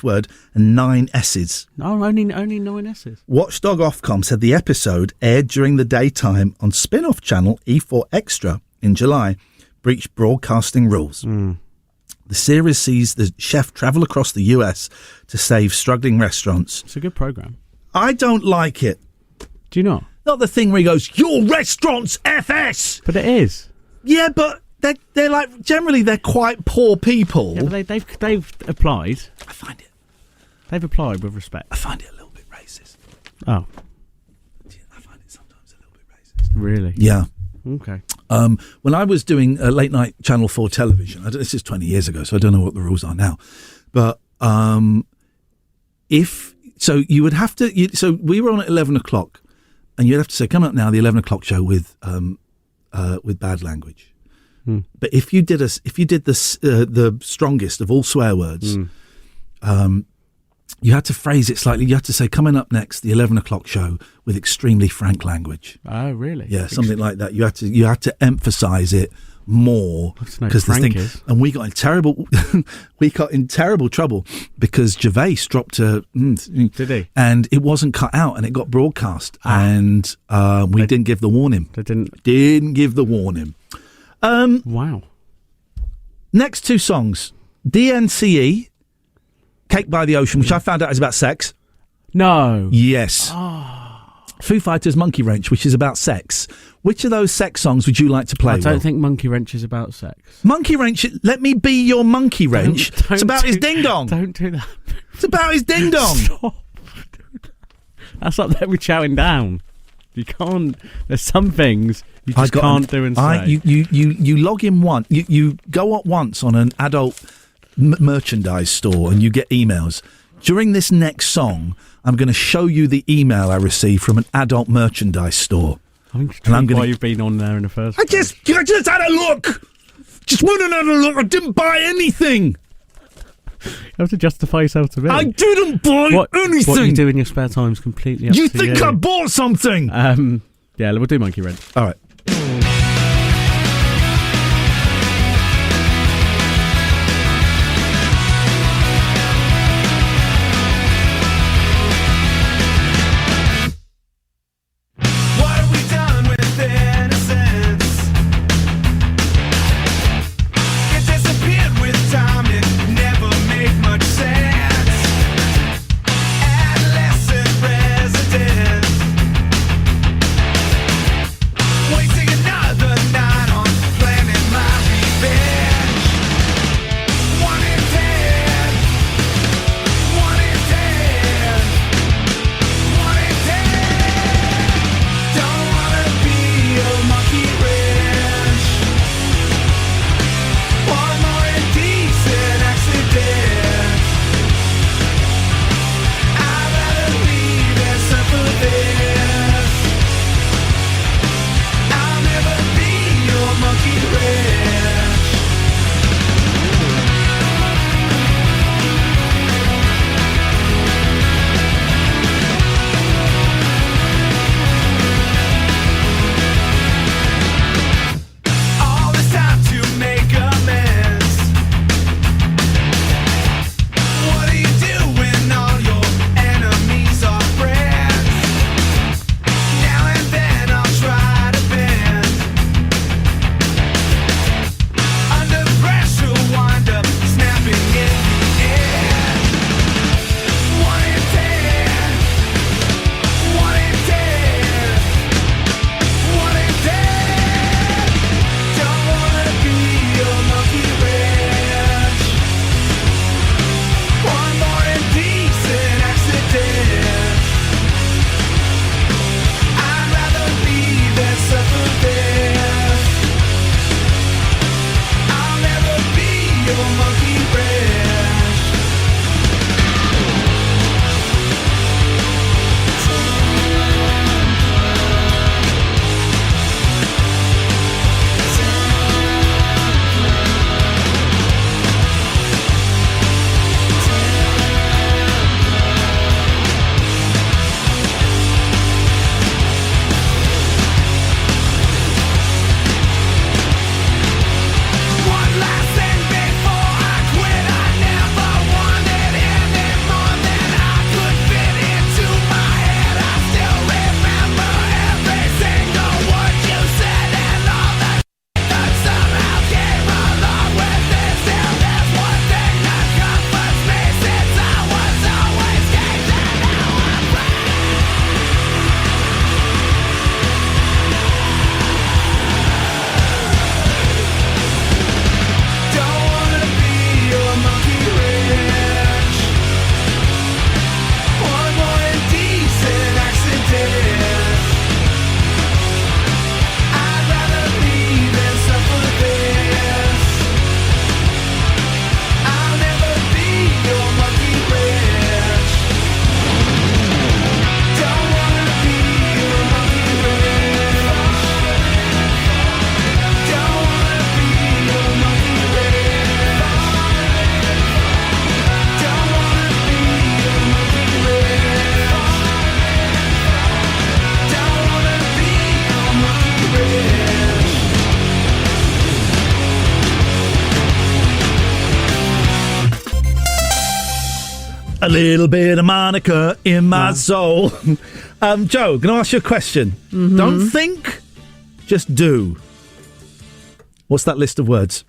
word and 9 S's. No, only 9 S's. Watchdog Ofcom said the episode aired during the daytime on spin-off channel E4 Extra in July, breached broadcasting rules. The series sees the chef travel across the US to save struggling restaurants. It's a good programme. I don't like it. Do you not? Not the thing where he goes, your restaurant's FS! But it is. Yeah, but they're like, generally they're quite poor people. Yeah, but they've applied. I find it. They've applied with respect. I find it a little bit racist. Oh. I find it sometimes a little bit racist. Really? Yeah. Okay. When I was doing late night Channel 4 television, this is 20 years ago, so I don't know what the rules are now. But so you would have to. So we were on at 11 o'clock, and you'd have to say, "Come up now, the 11 o'clock show with bad language." But if you did the strongest of all swear words, you had to phrase it slightly. You had to say, "Coming up next, the 11 o'clock show with extremely frank language." Oh, really? Yeah, something like that. You had to emphasise it more because and we got in terrible trouble because Gervais dropped a. Did he? And it wasn't cut out, and it got broadcast, and we didn't give the warning. They didn't give the warning. Wow. Next two songs, DNCE. Cake by the Ocean, which I found out is about sex. No. Yes. Foo Fighters' Monkey Wrench, which is about sex. Which of those sex songs would you like to play? I don't think Monkey Wrench is about sex. Monkey Wrench, let me be your monkey wrench. It's about his ding dong. Don't do that. It's about his ding dong. Stop. That's up there with chowing down. You can't. There's some things you just can't do and say. You log in once. You go up once on an adult merchandise store and you get emails. During this next song, I'm going to show you the email I received from an adult merchandise store. I'm intrigued why you've been on there in the first place. I just had a look. Just wanted to have a look. I didn't buy anything. You have to justify yourself to me. I didn't buy anything. What you do in your spare time is completely up to you. You think I bought something? Yeah, we'll do Monkey Wrench. All right. Wait A little bit of Monica in my soul. Joe, going to ask you a question. Mm-hmm. Don't think, just do. What's that list of words?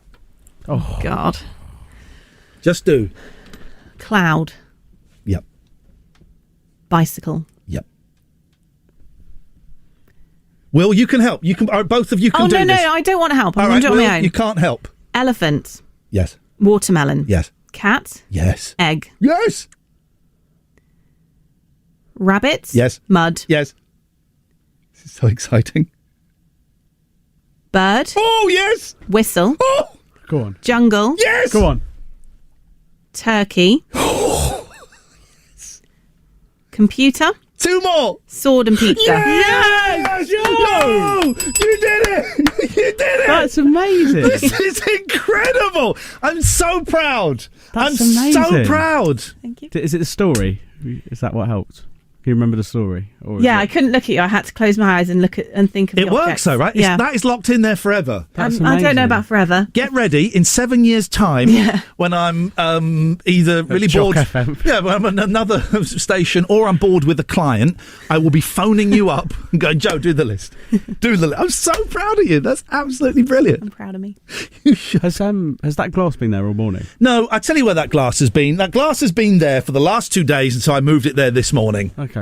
Oh, God. Just do. Cloud. Yep. Bicycle. Yep. Will, you can help. You can. Both of you can do this. No, I don't want to help. I'm All going right, to do it on Will, my own. you can't help. Elephant. Yes. Watermelon. Yes. Cat. Yes. Egg. Yes. Rabbit. Yes. Mud. Yes. This is so exciting. Bird. Oh, yes. Whistle. Oh. Go on. Jungle. Yes. Go on. Turkey. Computer. 2 more. Sword and pizza. Yes! No! You did it! You did it! That's amazing. This is incredible! I'm so proud. That's I'm so amazing. proud. Thank you. Is it the story? Is that what helped? Can you remember the story? Or is Yeah, it- I couldn't look at you. I had to close my eyes and look at and think of It the works objects. though, right? Yeah. That is locked in there forever. That's I don't know amazing. about forever. Get ready in 7 years' time when I'm either really Jock bored. FM. Yeah, when I'm on another station or I'm bored with a client, I will be phoning you up and going, Joe, do the list. Do the list. I'm so proud of you. That's absolutely brilliant. I'm proud of me. Has that glass been there all morning? No, I tell you where that glass has been. That glass has been there for the last 2 days, and so I moved it there this morning. Okay.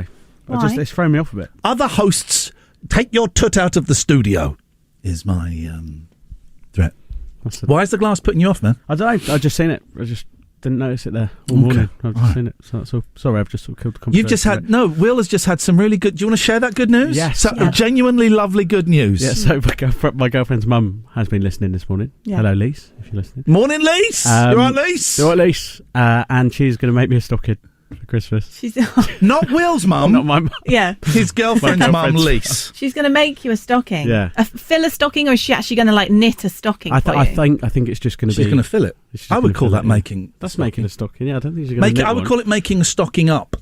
Why? It's thrown me off a bit. Other hosts, take your tut out of the studio, is my threat. Why is the glass putting you off, man? I don't know. I just seen it. I just didn't notice it there all morning. I've just seen it. So that's all. Sorry, I've just sort of killed the conversation. You've just had Will has just had some really good. Do you want to share that good news? Yes. So, genuinely lovely good news. Yeah. So my girlfriend's mum has been listening this morning. Yeah. Hello, Lise, if you're listening. Morning, Lise. You all right, Lise? You all right, Lise? And she's going to make me a stocking for Christmas. She's Not Will's mum. Not my mum. yeah. His girlfriend's My mum, girlfriend's Lise. She's going to make you a stocking. Yeah. Fill a stocking, or is she actually going to like knit a stocking for you? I think it's just going to be. She's going to fill it. She's I gonna would call fill that it, making. That's making a stocking. Yeah, I don't think she's going to. I would call it making a stocking up.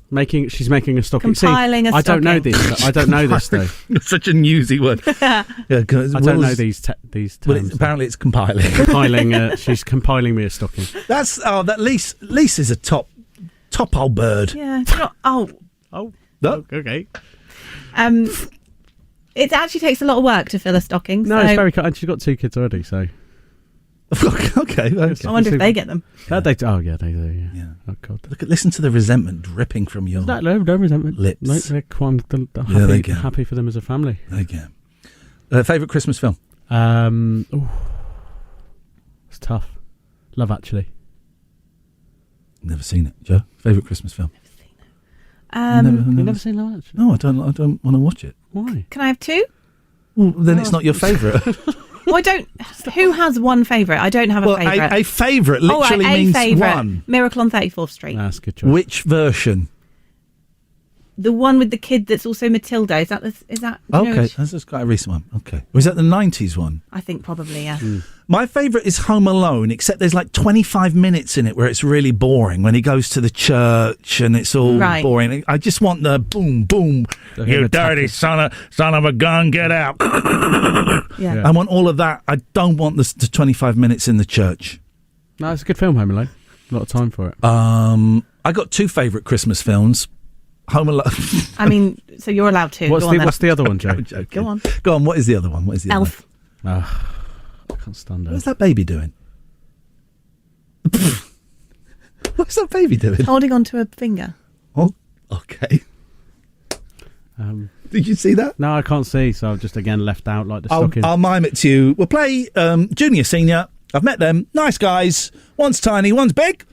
She's making a stocking. Compiling a I don't know stocking. this. I don't know this though. It's such a newsy word. Yeah, I don't know these terms. Well, apparently, it's compiling. Compiling. She's compiling me a stocking. That's that Lise. Lise is a top old bird. Yeah. It's not, Okay. It actually takes a lot of work to fill a stocking. No, so it's very. And she's got 2 kids already, so. okay. I wonder if they get them. Yeah, they do. Yeah. Oh God. Listen to the resentment dripping from your No resentment. lips. No, they're quite happy for them as a family. There you go. Favourite Christmas film? It's tough. Love Actually. Never seen it. Joe, favourite Christmas film? You've never seen Love Actually? No, I don't want to watch it. Why? Can I have 2? Well, then it's not your favourite. Well, I don't. Who has one favourite? I don't have a favourite. A favourite literally means favourite. one. Miracle on 34th Street. That's a good choice. Which version? The one with the kid that's also Matilda. Is that? Do you know Okay, which? that's quite a recent one. Okay. Was that the 90s one? I think probably, yeah. My favourite is Home Alone, except there's like 25 minutes in it where it's really boring when he goes to the church and it's all Right. boring. I just want the boom, boom, The you him dirty attacking. son of a gun, get out. Yeah. I want all of that. I don't want the 25 minutes in the church. No, it's a good film, Home Alone. A lot of time for it. I got 2 favourite Christmas films. Home Alone. I mean, so you're allowed to. What's Go on then. the other one, Joe? I'm joking. Go on. Go on, what is the other one? What is the Elf. I can't stand What's it. that baby doing? What's that baby doing? Holding onto a finger. Oh, okay. Did you see that? No, I can't see, so I've just again left out like the stocking. I'll mime it to you. We'll play Junior, Senior. I've met them. Nice guys. One's tiny, one's big.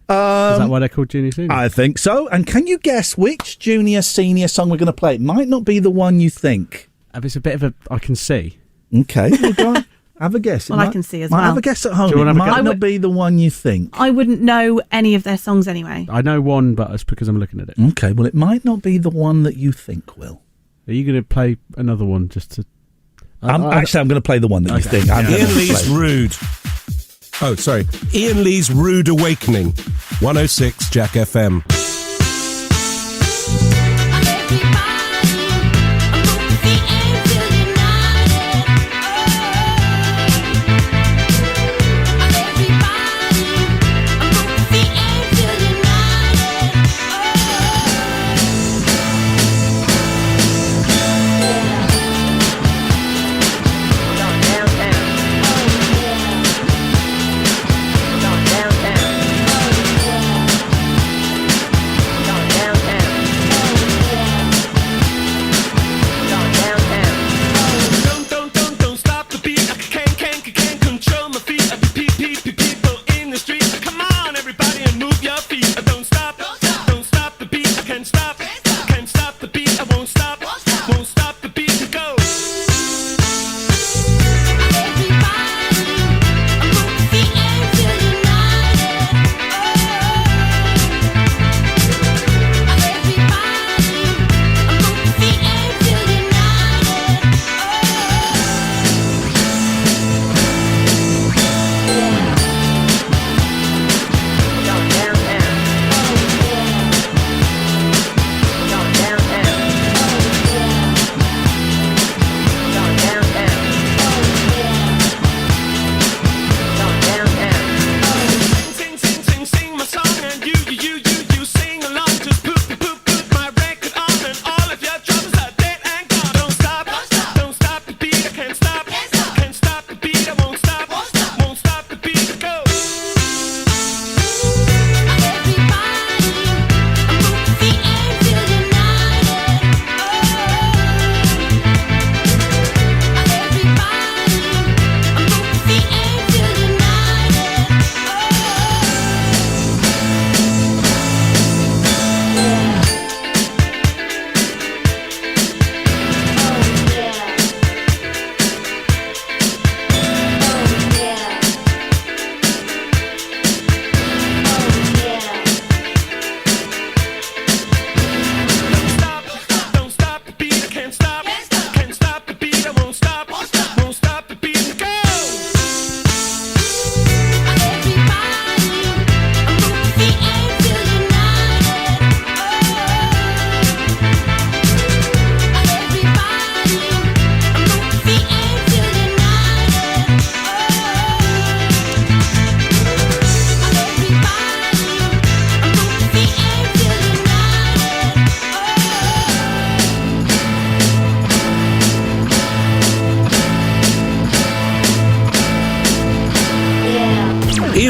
Is that why they're called Junior Senior? I think so. And can you guess which Junior, Senior song we're going to play? It might not be the one you think. If it's a bit of a, I can see. Okay. Well, go on. Have a guess. Well, I can see as might well. Have a guess at home. Do you It wanna have a might guess? not be the one you think. I wouldn't know any of their songs anyway. I know one, but it's because I'm looking at it. Okay. Well, it might not be the one that you think, Will. Are you going to play another one just to? I'm going to play the one that you think. I'm gonna Ian Lee's play. Rude. Oh, sorry. Ian Lee's Rude Awakening. 106 Jack FM.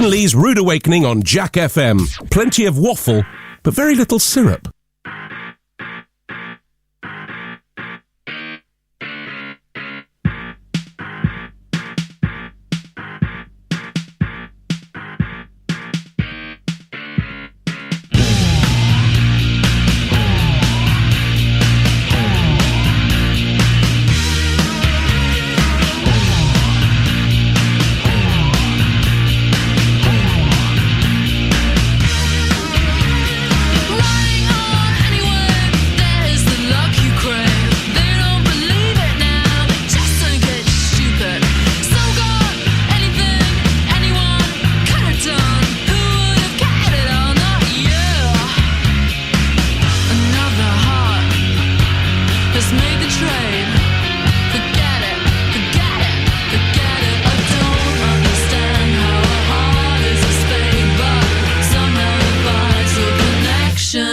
Iain Lee's Rude Awakening on Jack FM. Plenty of waffle, but very little syrup.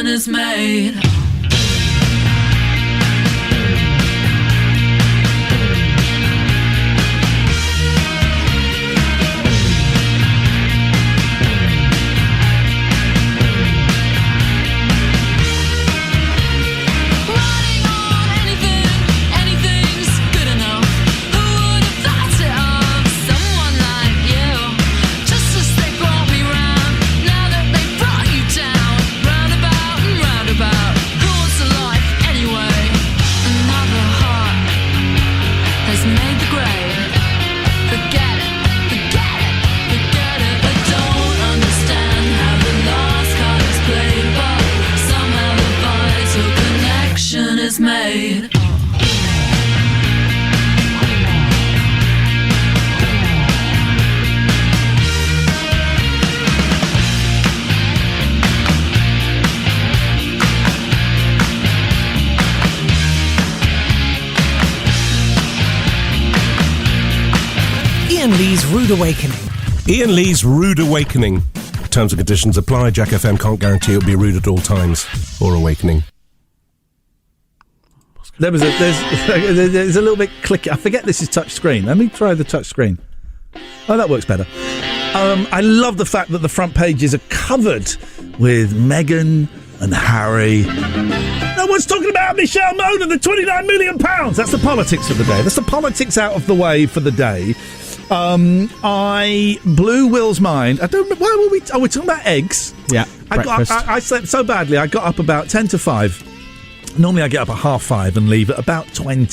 Is made. Made. Iain Lee's Rude Awakening. Iain Lee's Rude Awakening. Terms and conditions apply. Jack FM can't guarantee it'll be rude at all times or awakening. There's a little bit clicky. I forget this is touch screen. Let me try the touch screen. Oh, that works better. I love the fact that the front pages are covered with Meghan and Harry. No one's talking about Michelle Mone and the £29 million. That's the politics of the day. That's the politics out of the way for the day. I blew Will's mind. I don't know. Why were we... we're talking about eggs. Yeah, breakfast. I slept so badly. I got up about 10 to 5. Normally I get up at 5:30 and leave at about 10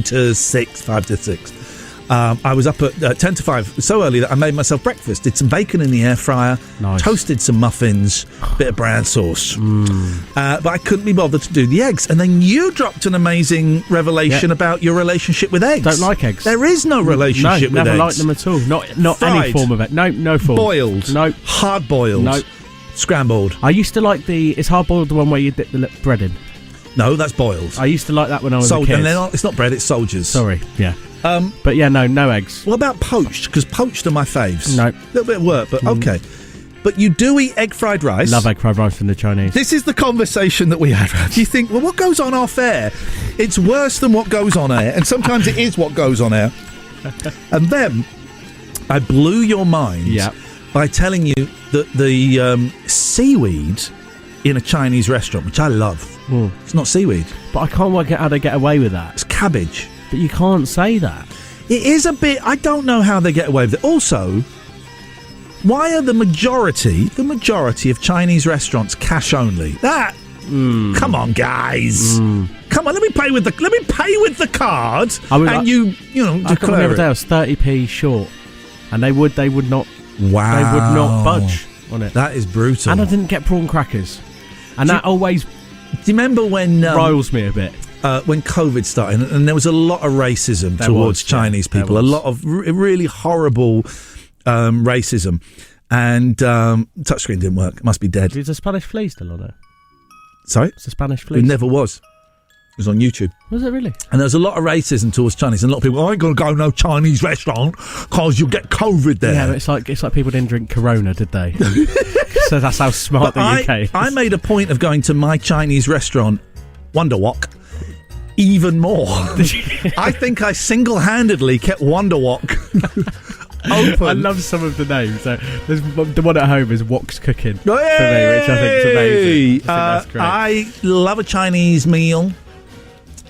to 6, 5 to 6. I was up at 10 to 5 so early that I made myself breakfast. Did some bacon in the air fryer, nice. Toasted some muffins, bit of brown sauce. But I couldn't be bothered to do the eggs. And then you dropped an amazing revelation about your relationship with eggs. Don't like eggs. There is no relationship with eggs. Never liked them at all. Not Fried. any form of it. No form. Boiled. No. Hard boiled. No. Scrambled. I used to like is hard boiled the one where you dip the bread in? No, that's boiled. I used to like that when I was a kid. And it's not bread, it's soldiers. Sorry, yeah. But yeah, no eggs. What about poached? Because poached are my faves. No. A little bit of work, but okay. But you do eat egg fried rice. Love egg fried rice from the Chinese. This is the conversation that we had. Do you think, well, what goes on off air? It's worse than what goes on air, and sometimes it is what goes on air. And then I blew your mind by telling you that the seaweed in a Chinese restaurant, which I love, it's not seaweed. But I can't work out how they get away with that. It's cabbage. But you can't say that. It is a bit... I don't know how they get away with it. Also, why are the majority of Chinese restaurants cash only? That... Come on, guys. Come on, let me pay with the card. You know, I got one the other day. I was 30p short, and they would not. Wow. They would not budge on it. That is brutal. And I didn't get prawn crackers, and that always. Do you remember when riles me a bit? When COVID started, and there was a lot of racism towards Chinese people, a lot of really horrible racism, and touchscreen didn't work. It must be dead. Is the Spanish flea still on there? Sorry? It's a Spanish flea. It never was. It was on YouTube. Was it really? And there was a lot of racism towards Chinese, and a lot of people, I ain't going to go to no Chinese restaurant because you'll get COVID there. Yeah, but it's like people didn't drink Corona, did they? So that's how smart the UK is. I made a point of going to my Chinese restaurant, Wonder Wok, even more. I think I single-handedly kept Wonder Wok open. I love some of the names. So there's the one at home is Wok's Cooking for me, which I think is amazing. I think that's great. I love a Chinese meal.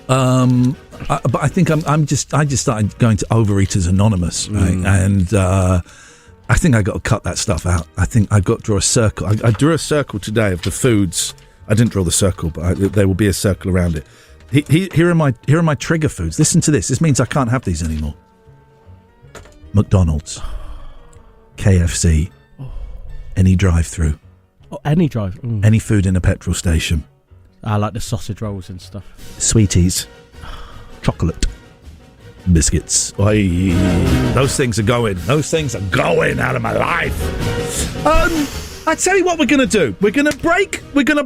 But I think I just started going to Overeaters Anonymous, right? And I think I got to cut that stuff out. I think I got to draw a circle. I drew a circle today of the foods. I didn't draw the circle, but there will be a circle around it. Here are my trigger foods. Listen to this. This means I can't have these anymore. McDonald's, KFC, any drive-through, any drive, any food in a petrol station. I like the sausage rolls and stuff. Sweeties, chocolate, biscuits. Oy. Those things are going. Those things are going out of my life. I tell you what we're going to do. We're going to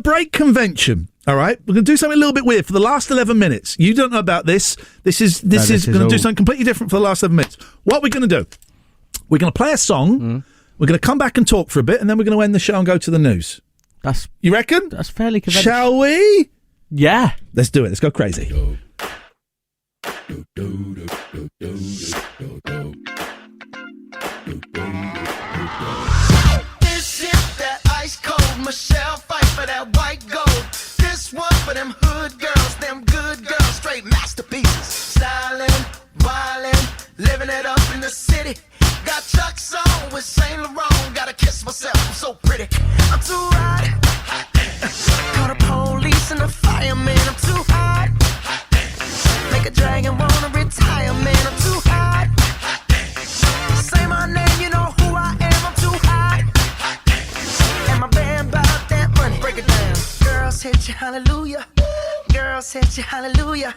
break convention. All right? We're going to do something a little bit weird for the last 11 minutes. You don't know about this. This is going to do something completely different for the last 11 minutes. What we're going to do, we're going to play a song. We're going to come back and talk for a bit, and then we're going to end the show and go to the news. You reckon? That's fairly conventional. Shall we? Yeah. Let's do it. Let's go crazy. This is that ice cold Michelle fight for that white gold. This one for them hood girls, them good girls, straight masterpieces. Stylin', wildin', living it up in the city. Got Chuck's on with Saint Laurent. Gotta kiss myself, I'm so pretty. I'm too hot. Call the police and the fireman. I'm too hot. Make a dragon wanna retire, man. I'm too hot. Say my name, you know who I am. I'm too hot. And my band bout that money. Break it down. Girls hit you, hallelujah. Girls hit you, hallelujah.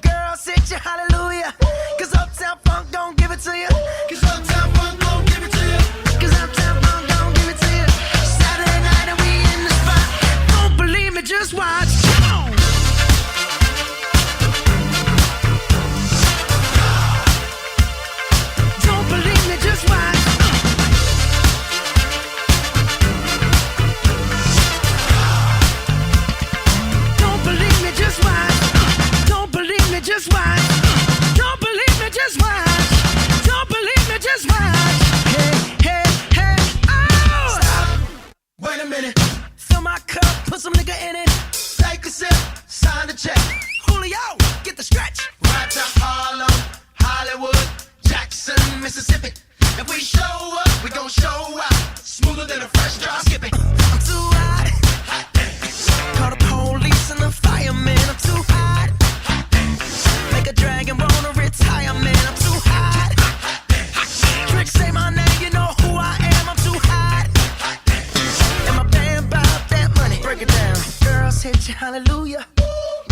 Girls hit you, hallelujah. Cause Uptown Funk don't give it to you. Cause Uptown Funk don't give it to you. Cause Uptown Funk don't give it to you. Saturday night and we in the spot. Don't believe me, just watch. Come on. Don't believe me, just watch. Don't believe me, just watch. Don't believe me, just watch. Don't believe me, just watch. Don't believe me, just watch. Hey, hey, oh! Stop. Wait a minute. Fill my cup, put some nigga in it. Take a sip, sign the check. Julio, get the stretch. Right to Harlem, Hollywood, Jackson, Mississippi. If we show up, we gon' show out. Smoother than a fresh drop skipping. I'm too hot. Call the police and the fireman. I'm too hot. Make a dragon wanna retire, man. I'm too hot. Trick, say my name, you know who I am. I'm too hot. And my band bout that money. Break it down. Girls hit you, hallelujah.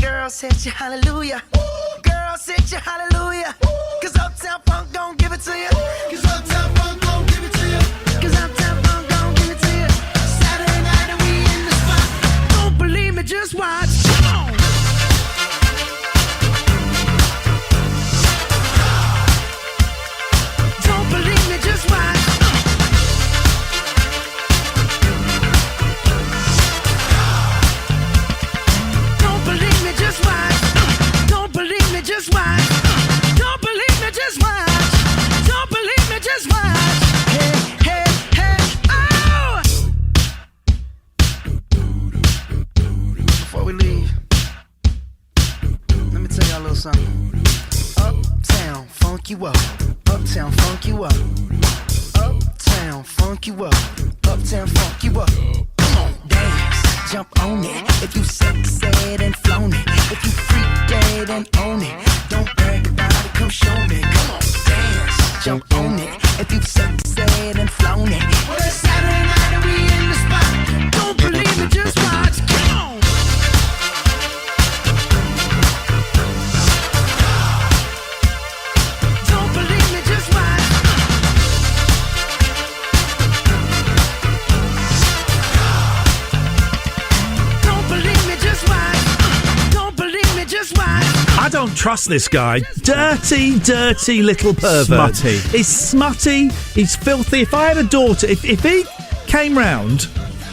Girls hit you, hallelujah. Girls hit you, hallelujah. Cause Uptown Funk don't give it to you. Cause Uptown Funk don't give it to you. Cause Uptown Funk don't give it to you. Saturday night and we in the spot. Don't believe me, just watch. Come on. Don't believe me, just watch. Don't believe me, just watch. Don't believe me, just watch. Don't believe me, just watch. Don't believe me, just watch. Hey, hey, hey, oh! Before we leave, let me tell y'all a little something. Uptown, funk you up. Uptown, funk you up. Uptown, funk you up. Uptown, funk you up. Come on, dance, jump on it. If you sexed and flown it. If you freak dead and own it. Don't brag about it, come show me. Come on, dance, jump on it. If you sexed and flown it. Well, it's Saturday night and we in the spot. Don't believe me, just watch. Come on. Don't believe me, just watch. Don't believe me, just watch. Don't believe me, just watch. I don't trust this guy. Dirty, dirty little pervert. Smutty. He's smutty. He's filthy. If I had a daughter, if he came round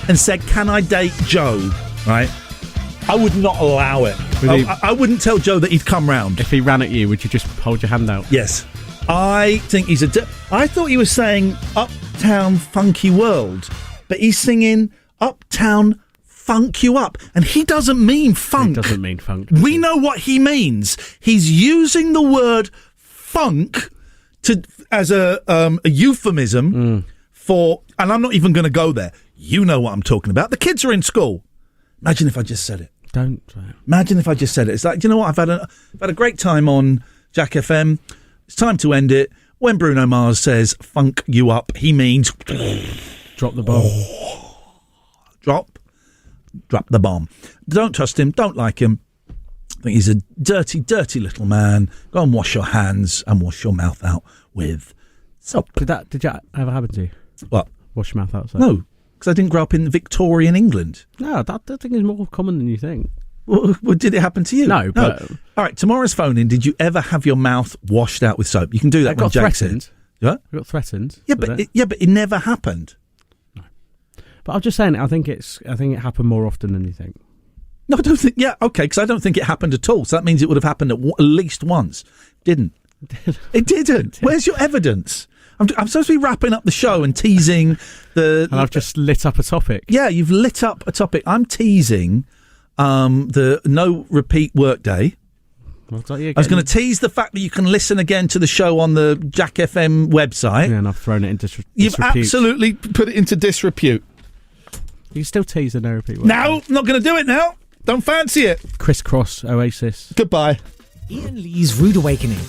and said, "Can I date Joe?" Right, I would not allow it. I wouldn't tell Joe that he'd come round. If he ran at you, would you just hold your hand out? Yes. I think he's I thought he was saying Uptown Funky World, but he's singing Uptown Funk You Up, and he doesn't mean funk. He doesn't mean funk. We know what he means. He's using the word funk as a euphemism for, and I'm not even going to go there. You know what I'm talking about. The kids are in school. Imagine if I just said it. Don't. Imagine if I just said it. It's like, you know what? I've had a great time on Jack FM. It's time to end it. When Bruno Mars says "funk you up," he means drop the bomb. Drop the bomb. Don't trust him. Don't like him. I think he's a dirty, dirty little man. Go and wash your hands and wash your mouth out with soap. Did that ever happen to you? What? Wash your mouth out? No, because I didn't grow up in Victorian England. No, that thing is more common than you think. Well, did it happen to you? No, but... All right, tomorrow's phone-in, did you ever have your mouth washed out with soap? You can do that when Jack's threatened. Yeah? I got threatened. Yeah, but it never happened. No. But I'm just saying, I think it happened more often than you think. No, I don't think... Yeah, okay, because I don't think it happened at all. So that means it would have happened at least once. Didn't. It didn't. Where's your evidence? I'm supposed to be wrapping up the show and teasing the... And I've just lit up a topic. Yeah, you've lit up a topic. I'm teasing the no repeat workday. I was going to tease the fact that you can listen again to the show on the Jack FM website. Yeah, and I've thrown it into disrepute. You've absolutely put it into disrepute. You can still tease the no repeat workday. No, I'm not going to do it now. Don't fancy it. Crisscross Oasis. Goodbye. Iain Lee's Rude Awakening.